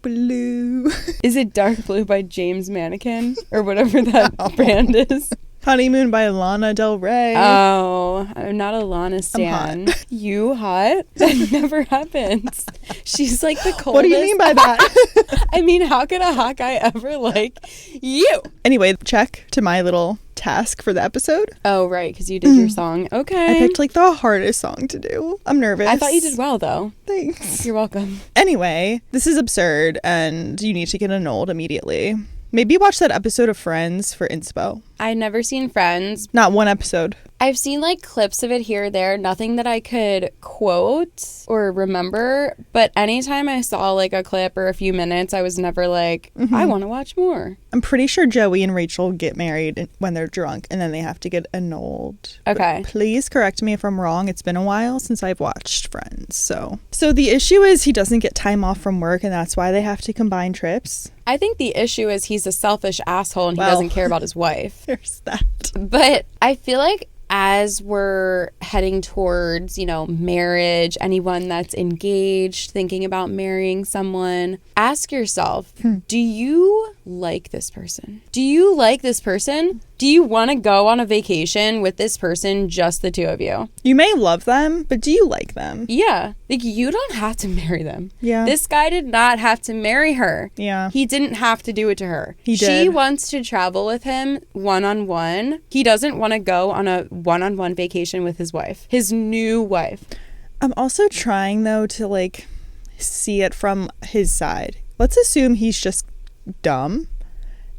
Blue. Is it Dark Blue by James Mannequin? Or whatever that brand is? Honeymoon by Lana Del Rey. Oh, I'm not a Lana stan. hot. You hot? That never happens. She's like the coldest. What do you mean by that? I mean, how could a hot guy ever like you? Anyway, check to my little task for the episode. Oh, right, because you did your song. Okay. I picked like the hardest song to do. I'm nervous. I thought you did well, though. Thanks. You're welcome. Anyway, this is absurd and you need to get annulled immediately. Maybe watch that episode of Friends for inspo. I'd never seen Friends. Not one episode. I've seen like clips of it here or there, nothing that I could quote or remember, but anytime I saw like a clip or a few minutes, I was never like, I want to watch more. I'm pretty sure Joey and Rachel get married when they're drunk and then they have to get annulled. Okay. But please correct me if I'm wrong. It's been a while since I've watched Friends. So the issue is he doesn't get time off from work and that's why they have to combine trips. I think the issue is he's a selfish asshole and he doesn't care about his wife. There's that. But I feel like as we're heading towards, marriage, anyone that's engaged, thinking about marrying someone, ask yourself, do you like this person? Do you like this person? Do you want to go on a vacation with this person, just the two of you? You may love them, but do you like them? Yeah. Like, you don't have to marry them. Yeah. This guy did not have to marry her. Yeah. He didn't have to do it to her. He did. She wants to travel with him one-on-one. He doesn't want to go on a one-on-one vacation with his wife. His new wife. I'm also trying, though, to, like, see it from his side. Let's assume he's just dumb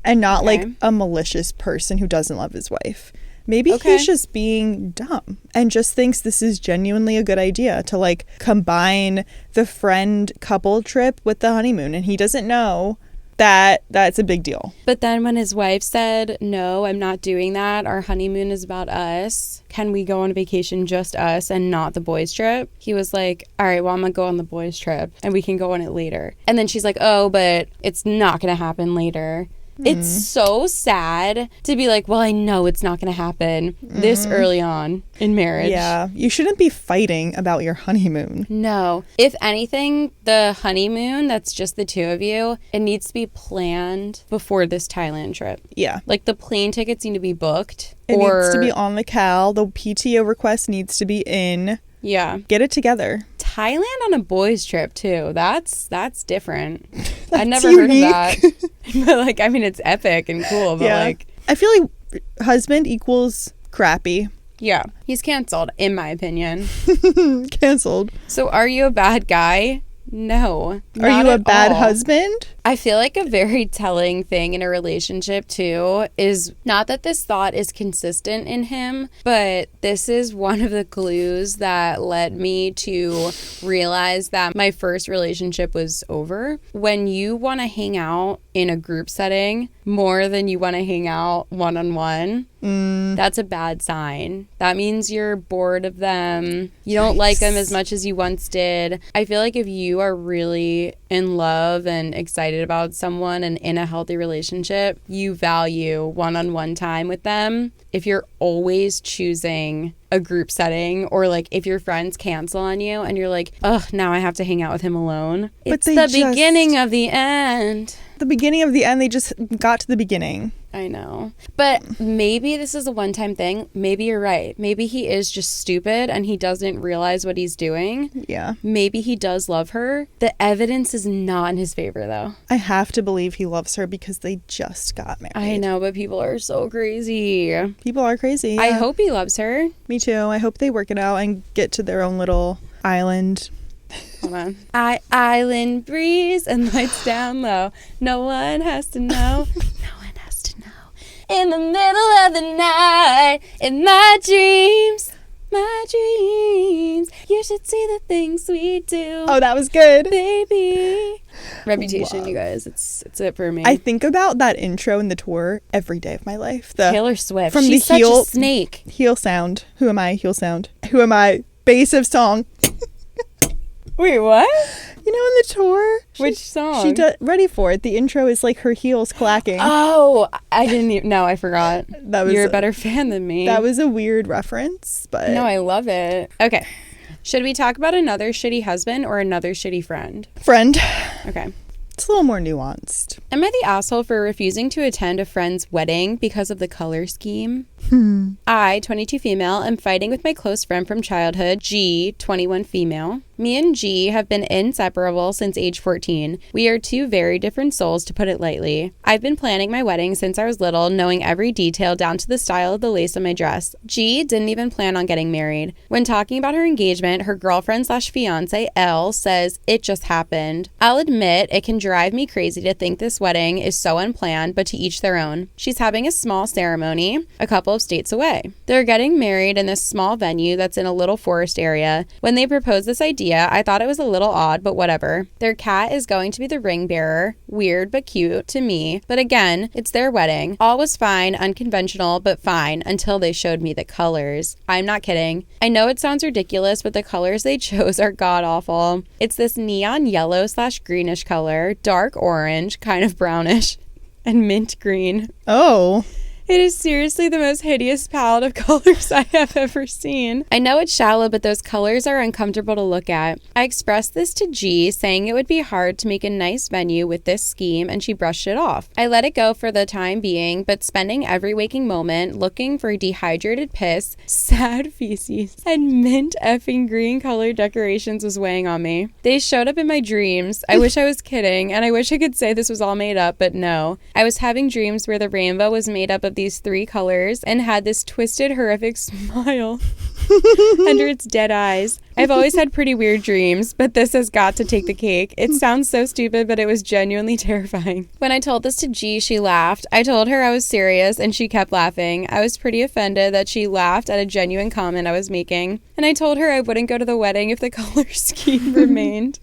and not, like, a malicious person who doesn't love his wife. Maybe he's just being dumb and just thinks this is genuinely a good idea to, like, combine the friend couple trip with the honeymoon. And he doesn't know that that's a big deal. But then when his wife said, no, I'm not doing that. Our honeymoon is about us. Can we go on vacation just us and not the boys trip? He was like, all right, well, I'm going to go on the boys trip and we can go on it later. And then she's like, oh, but it's not going to happen later. It's so sad to be like, well, I know it's not going to happen this early on in marriage. Yeah. You shouldn't be fighting about your honeymoon. No. If anything, the honeymoon, that's just the two of you, it needs to be planned before this Thailand trip. Yeah. Like, the plane tickets need to be booked. It needs to be on the cal. The PTO request needs to be in. Yeah. Get it together. Thailand on a boys trip too. That's different. I That's never unique. heard of that. But like, I mean, it's epic and cool, but like, I feel like husband equals crappy. yeah, he's canceled in my opinion. Canceled. So are you a bad guy? No. Are you a bad all. husband? I feel like a very telling thing in a relationship too is not that this thought is consistent in him, but this is one of the clues that led me to realize that my first relationship was over. When you want to hang out in a group setting more than you want to hang out one-on-one, that's a bad sign. That means you're bored of them. You don't like them as much as you once did. I feel like if you are really in love and excited about someone and in a healthy relationship, you value one-on-one time with them. If you're always choosing a group setting, or like if your friends cancel on you and you're like, ugh, now I have to hang out with him alone. It's the beginning of the end. The beginning of the end, they just got to the beginning. I know. But maybe this is a one-time thing. Maybe you're right. Maybe he is just stupid and he doesn't realize what he's doing. Yeah. Maybe he does love her. The evidence is not in his favor, though. I have to believe he loves her because they just got married. I know, but people are so crazy. People are crazy. Yeah. I hope he loves her. Me too. I hope they work it out and get to their own little island. Hold on. Island breeze and lights down low. No one has to know. No one has to know. In the middle of the night, in my dreams, you should see the things we do. Oh, that was good. Baby. Reputation, you guys. It's it for me. I think about that intro in the tour every day of my life. The Taylor Swift. From She's the such a snake. Heel sound. Who am I? Heel sound. Who am I? Bass of song. Wait, what? You know, in the tour. Which song? She does. Ready for it. The intro is like her heels clacking. Oh, I didn't even. No, I forgot. You're a better fan than me. That was a weird reference, but no, I love it. Okay. Should we talk about another shitty husband or another shitty friend? Friend. Okay. It's a little more nuanced. Am I the asshole for refusing to attend a friend's wedding because of the color scheme? I, 22 female, am fighting with my close friend from childhood, G, 21 female. Me and G have been inseparable since age 14. We are two very different souls, to put it lightly. I've been planning my wedding since I was little, knowing every detail down to the style of the lace on my dress. G didn't even plan on getting married. When talking about her engagement, her girlfriend/fiance, L, says it just happened. I'll admit it can drive me crazy to think this wedding is so unplanned, but to each their own. She's having a small ceremony a couple of states away. They're getting married in this small venue that's in a little forest area. When they proposed this idea, I thought it was a little odd, but whatever. Their cat is going to be the ring bearer. Weird but cute to me. But again, it's their wedding. All was fine, unconventional, but fine, until they showed me the colors. I'm not kidding. I know it sounds ridiculous, but the colors they chose are god-awful. It's this neon yellow/greenish color, dark orange, kind of brownish, and mint green. Oh. It is seriously the most hideous palette of colors I have ever seen. I know it's shallow, but those colors are uncomfortable to look at. I expressed this to G, saying it would be hard to make a nice venue with this scheme, and she brushed it off. I let it go for the time being, but spending every waking moment looking for dehydrated piss, sad feces, and mint effing green colored decorations was weighing on me. They showed up in my dreams. I wish I was kidding, and I wish I could say this was all made up, but no. I was having dreams where the rainbow was made up of these three colors and had this twisted, horrific smile under its dead eyes. I've always had pretty weird dreams, but this has got to take the cake. It sounds so stupid, but it was genuinely terrifying. When I told this to G, she laughed. I told her I was serious, and she kept laughing. I was pretty offended that she laughed at a genuine comment I was making, and I told her I wouldn't go to the wedding if the color scheme remained.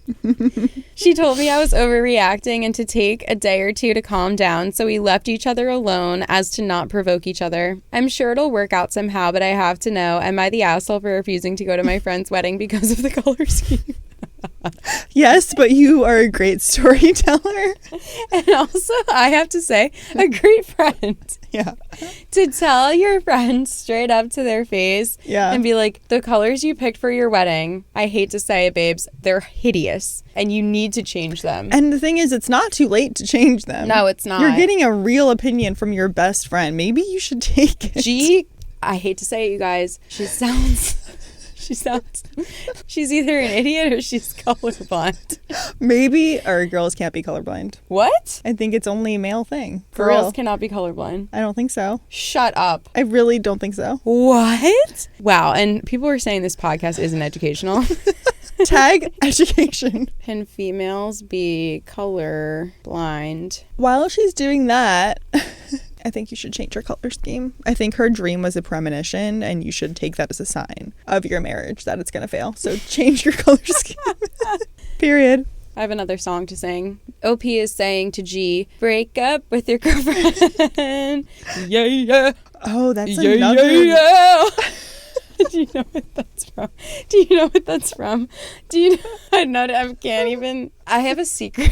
She told me I was overreacting and to take a day or two to calm down, so we left each other alone as to not provoke each other. I'm sure it'll work out somehow, but I have to know, am I the asshole for refusing to go to my friend's wedding because of the color scheme? Yes, but you are a great storyteller. And also, I have to say, a great friend. Yeah. To tell your friends straight up to their face and be like, the colors you picked for your wedding, I hate to say it, babes, they're hideous and you need to change them. And the thing is, it's not too late to change them. No, it's not. You're getting a real opinion from your best friend. Maybe you should take it. G, I hate to say it, you guys, she's either an idiot or she's colorblind. Maybe our girls can't be colorblind. What? I think it's only a male thing. Girls cannot be colorblind. I don't think so. Shut up. I really don't think so. What? Wow. And people were saying this podcast isn't educational. Tag education. Can females be colorblind? While she's doing that, I think you should change your color scheme. I think her dream was a premonition, and you should take that as a sign of your marriage that it's going to fail. So change your color scheme. Period. I have another song to sing. OP is saying to G, break up with your girlfriend. Yeah, yeah. Oh, that's another. Yeah. Do you know what that's from? Do you know I can't even. I have a secret.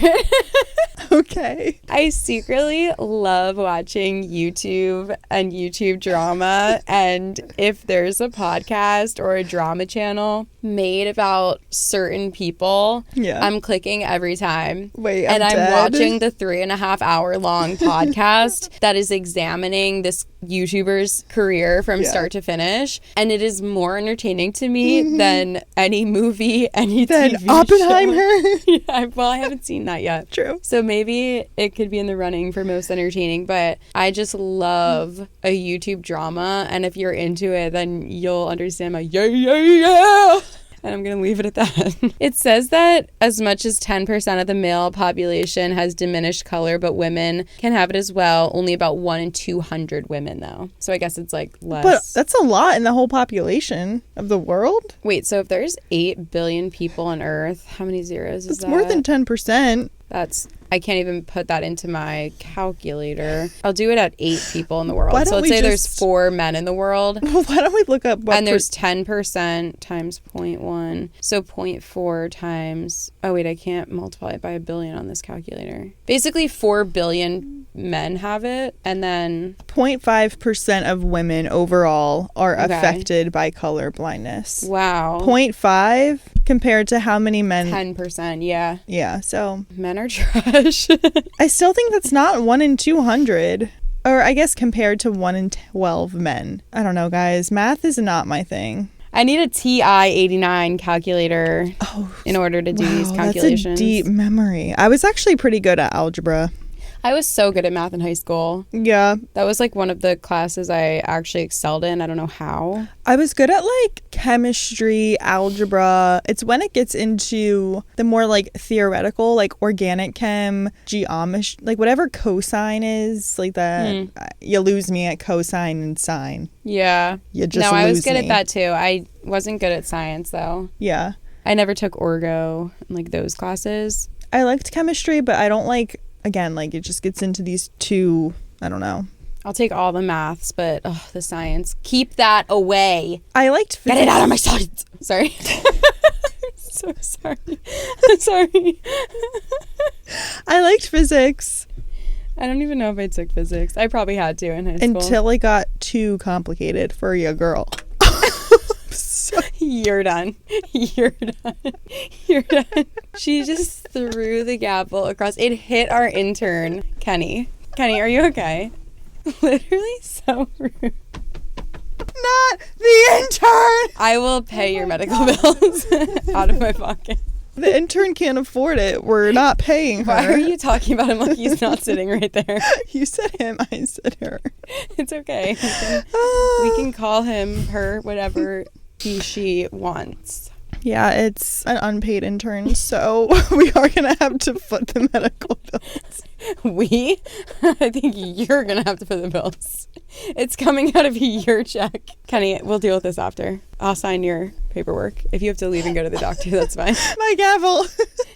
Okay. I secretly love watching YouTube and YouTube drama. And if there's a podcast or a drama channel made about certain people, I'm clicking every time. Wait, I'm dead. watching the 3.5 hour long podcast that is examining this YouTuber's career from start to finish. And it is more entertaining to me than any movie, any TV Oppenheimer. show. Well, I haven't seen that yet. True. So maybe it could be in the running for most entertaining, but I just love a YouTube drama, and if you're into it, then you'll understand my yeah. And I'm going to leave it at that. It says that as much as 10% of the male population has diminished color, but women can have it as well. Only about 1 in 200 women, though. So I guess it's like less. But that's a lot in the whole population of the world. Wait, so if there's 8 billion people on Earth, how many zeros is that? It's more than 10%. I can't even put that into my calculator. I'll do it at 8 people in the world. So let's say there's 4 men in the world. Well, why don't we look up what... And there's 10% times 0.1. So 0.4 times... Oh, wait, I can't multiply it by a billion on this calculator. Basically, 4 billion men have it, and then... 0.5% of women overall are affected by color blindness. Wow. 0.5 compared to how many men? 10%, yeah. Yeah, so... Men are trash. English. I still think that's not 1 in 200. Or I guess compared to 1 in 12 men. I don't know, guys. Math is not my thing. I need a TI-89 calculator in order to do these calculations. That's a deep memory. I was actually pretty good at algebra. I was so good at math in high school. Yeah. That was like one of the classes I actually excelled in. I don't know how. I was good at like chemistry, algebra. It's when it gets into the more like theoretical, like organic chem, geometry, like whatever cosine is, like that. You lose me at cosine and sine. Yeah. You just I was lose good me. at that too. I wasn't good at science though. Yeah. I never took orgo and like those classes. I liked chemistry, but I don't like, again, like it just gets into these two, I don't know. I'll take all the maths, but the science. Keep that away. I liked physics. Get it out of my sight. Sorry. I'm so sorry. I'm sorry. I liked physics. I don't even know if I took physics. I probably had to in high school. Until it got too complicated for your girl. You're done. You're done. You're done. She just threw the gavel across. It hit our intern, Kenny. Kenny, are you okay? Literally so rude. Not the intern! I will pay your medical bills out of my pocket. The intern can't afford it. We're not paying her. Why are you talking about him like he's not sitting right there? You said him, I said her. It's okay. We can call him, her, whatever she wants. Yeah, it's an unpaid intern, so we are going to have to foot the medical bills. We? I think you're going to have to foot the bills. It's coming out of your check. Kenny, we'll deal with this after. I'll sign your paperwork. If you have to leave and go to the doctor, that's fine. My gavel.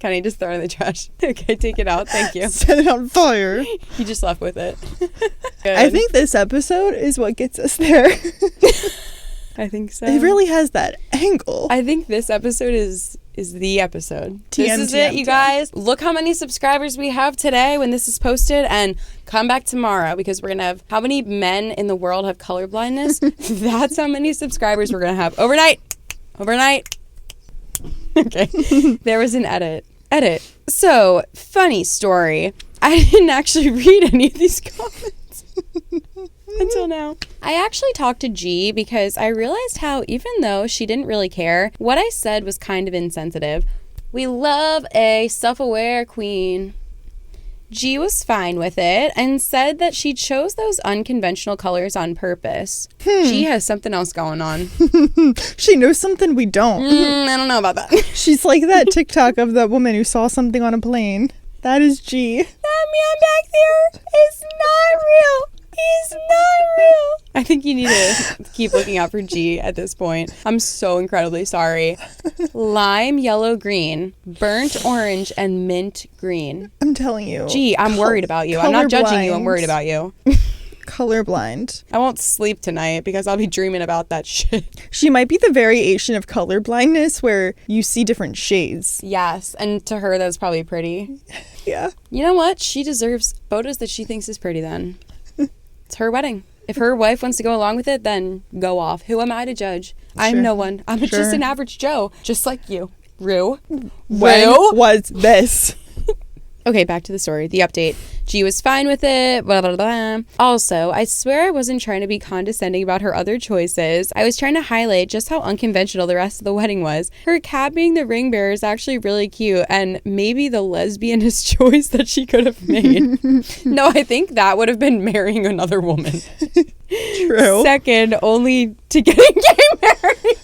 Kenny, just throw it in the trash. Okay, take it out. Thank you. Set it on fire. You just left with it. I think this episode is what gets us there. I think so. It really has that angle. I think this episode is the episode. This is TM. it, you guys. Look how many subscribers we have today when this is posted, and come back tomorrow because we're going to have how many men in the world have color blindness? That's how many subscribers we're going to have overnight. Okay. There was an edit. So, funny story. I didn't actually read any of these comments until now. I actually talked to G because I realized how, even though she didn't really care, what I said was kind of insensitive. We love a self-aware queen. G was fine with it and said that she chose those unconventional colors on purpose. G has something else going on. She knows something we don't. I don't know about that. She's like that TikTok of that woman who saw something on a plane. That is G. That man back there is not real. He's not real. I think you need to keep looking out for G at this point. I'm so incredibly sorry. Lime, yellow, green, burnt orange, and mint green. I'm telling you. G, I'm worried about you. I'm not judging you. I'm worried about you. Colorblind. I won't sleep tonight because I'll be dreaming about that shit. She might be the variation of colorblindness where you see different shades. Yes, and to her that's probably pretty. Yeah. You know what? She deserves photos that she thinks is pretty then. It's her wedding. If her wife wants to go along with it, then go off. Who am I to judge? I'm no one. I'm just an average Joe, just like you. Rue. When was this? Okay, back to the story. The update. G was fine with it. Blah, blah, blah. Also, I swear I wasn't trying to be condescending about her other choices. I was trying to highlight just how unconventional the rest of the wedding was. Her cat being the ring bearer is actually really cute and maybe the lesbianist choice that she could have made. No, I think that would have been marrying another woman. True. Second, only to getting gay married.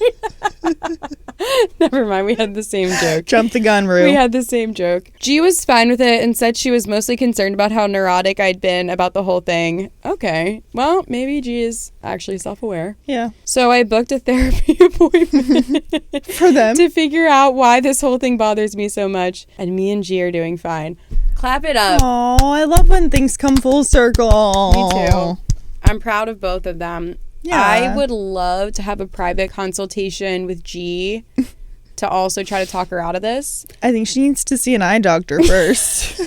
Never mind, we had the same joke. Jump the gun, Rue. We had the same joke. G was fine with it and said she was mostly concerned about how neurotic I'd been about the whole thing. Okay, well, maybe G is actually self-aware. Yeah. So I booked a therapy appointment for them to figure out why this whole thing bothers me so much. And me and G are doing fine. Clap it up. Oh, I love when things come full circle. Me too. I'm proud of both of them. Yeah. I would love to have a private consultation with G to also try to talk her out of this. I think she needs to see an eye doctor first.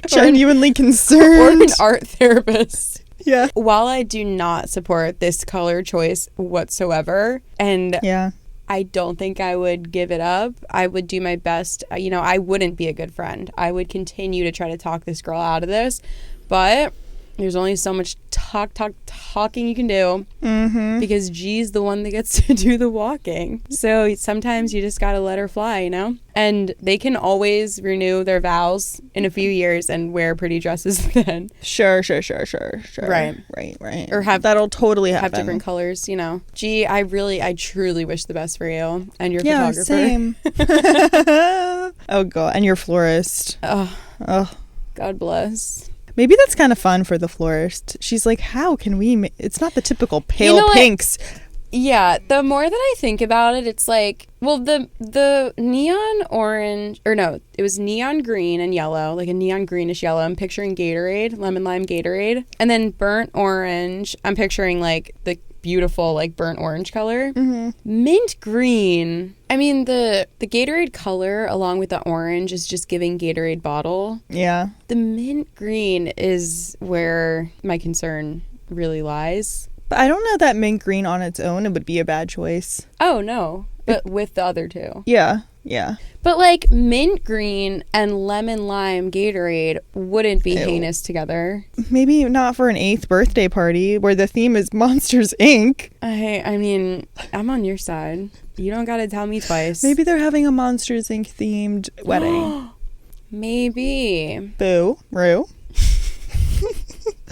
Genuinely concerned. Or an art therapist. Yeah. While I do not support this color choice whatsoever, and I don't think I would give it up. I would do my best. You know, I wouldn't be a good friend. I would continue to try to talk this girl out of this. But there's only so much talking you can do. Because G's the one that gets to do the walking. So sometimes you just got to let her fly, you know? And they can always renew their vows in a few years and wear pretty dresses then. Sure. Right. Or that'll totally happen. Have different colors, you know. G, I truly wish the best for you and your photographer. Same. Oh god, and your florist. Oh, God bless. Maybe that's kind of fun for the florist. She's like, how can we it's not the typical pale pinks. Yeah, the more that I think about it, it's like, well, the neon orange, or no, it was neon green and yellow, like a neon greenish yellow. I'm picturing Gatorade, lemon lime Gatorade. And then burnt orange, I'm picturing like the beautiful like burnt orange color. Mint green, I mean the Gatorade color along with the orange is just giving Gatorade bottle. Yeah, the mint green is where my concern really lies. But I don't know that mint green on its own it would be a bad choice. Oh no, but with the other two. Yeah. But like mint green and lemon lime Gatorade wouldn't be heinous together. Maybe not for an 8th birthday party where the theme is Monsters, Inc. I mean, I'm on your side. You don't gotta tell me twice. Maybe they're having a Monsters, Inc. themed wedding. Maybe. Boo. Rue.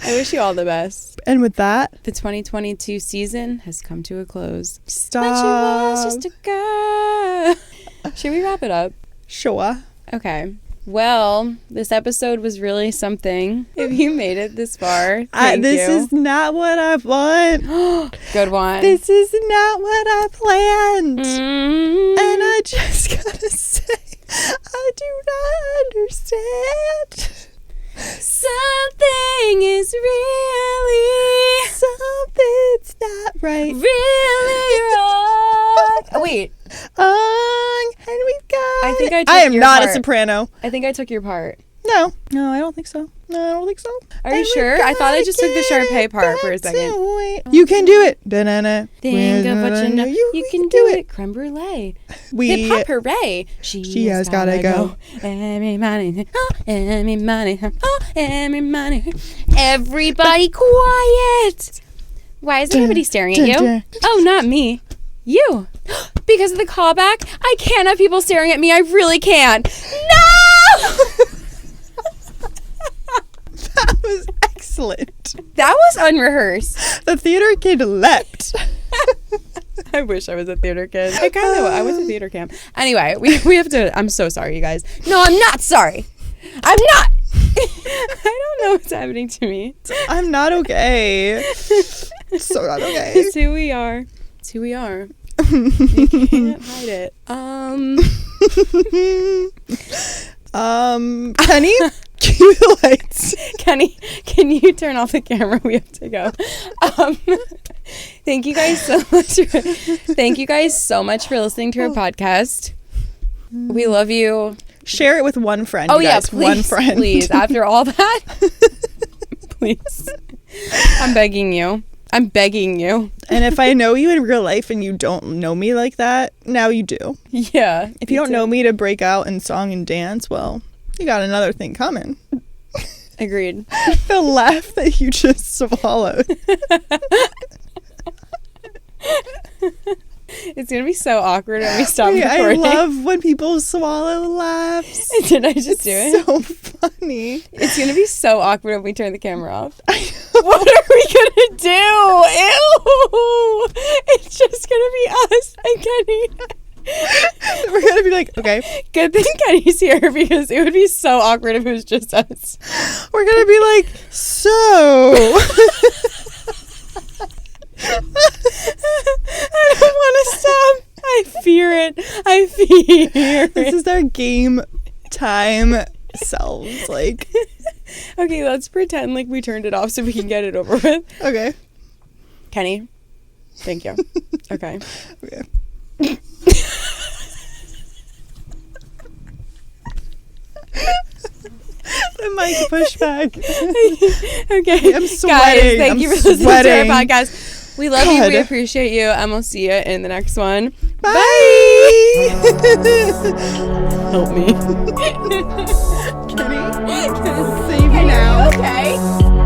I wish you all the best. And with that, the 2022 season has come to a close. Stop. When she was just a girl. Should we wrap it up? Sure. Okay. Well, this episode was really something. If you made it this far, thank you. This is not what I want. Good one. This is not what I planned. And I just gotta say, I do not understand. Something is really... Something's not right. Really wrong. Oh, wait. And we've got... I am not a soprano. I think I took your part. No, I don't think so. Are you sure? I thought I just took the Sharpay part for a second. You can do it. Da-na-na. Think of what you know. You can do it. Creme brulee. Hip hop hooray. She has gotta go. Every money. Everybody quiet. Why is everybody staring at you? Oh, not me. You. Because of the callback, I can't have people staring at me. I really can't. No! That was excellent. That was unrehearsed. The theater kid leapt. I wish I was a theater kid. I kind of I went to theater camp. Anyway, we have to... I'm so sorry, you guys. No, I'm not sorry. I'm not. I don't know what's happening to me. I'm not okay. So not okay. It's who we are. It's who we are. You can't hide it. Kenny, cue the lights. Kenny, can you turn off the camera? We have to go. Thank you guys so much for listening to our podcast. We love you. Share it with one friend. Oh, you guys. Please, one friend. Please, after all that, please. I'm begging you. And if I know you in real life and you don't know me like that, now you do. Yeah. If you don't know me to break out in song and dance, well, you got another thing coming. Agreed. The laugh that you just swallowed. It's going to be so awkward when we stop recording. I love when people swallow laughs. Did I just do it? It's so funny. It's going to be so awkward when we turn the camera off. What are we going to do? Ew! It's just going to be us and Kenny. We're going to be like, okay. Good thing Kenny's here because it would be so awkward if it was just us. We're going to be like, so... I don't want to stop. I fear it. This is our game time selves. Like, okay, let's pretend like we turned it off so we can get it over with. Okay. Kenny, thank you. Okay. The mic pushback. Okay. I'm sweating. Guys, thank you for listening to our podcast. We love you. We God. appreciate you. And we'll see you in the next one. Bye. Help me. Kenny, save me now. Okay.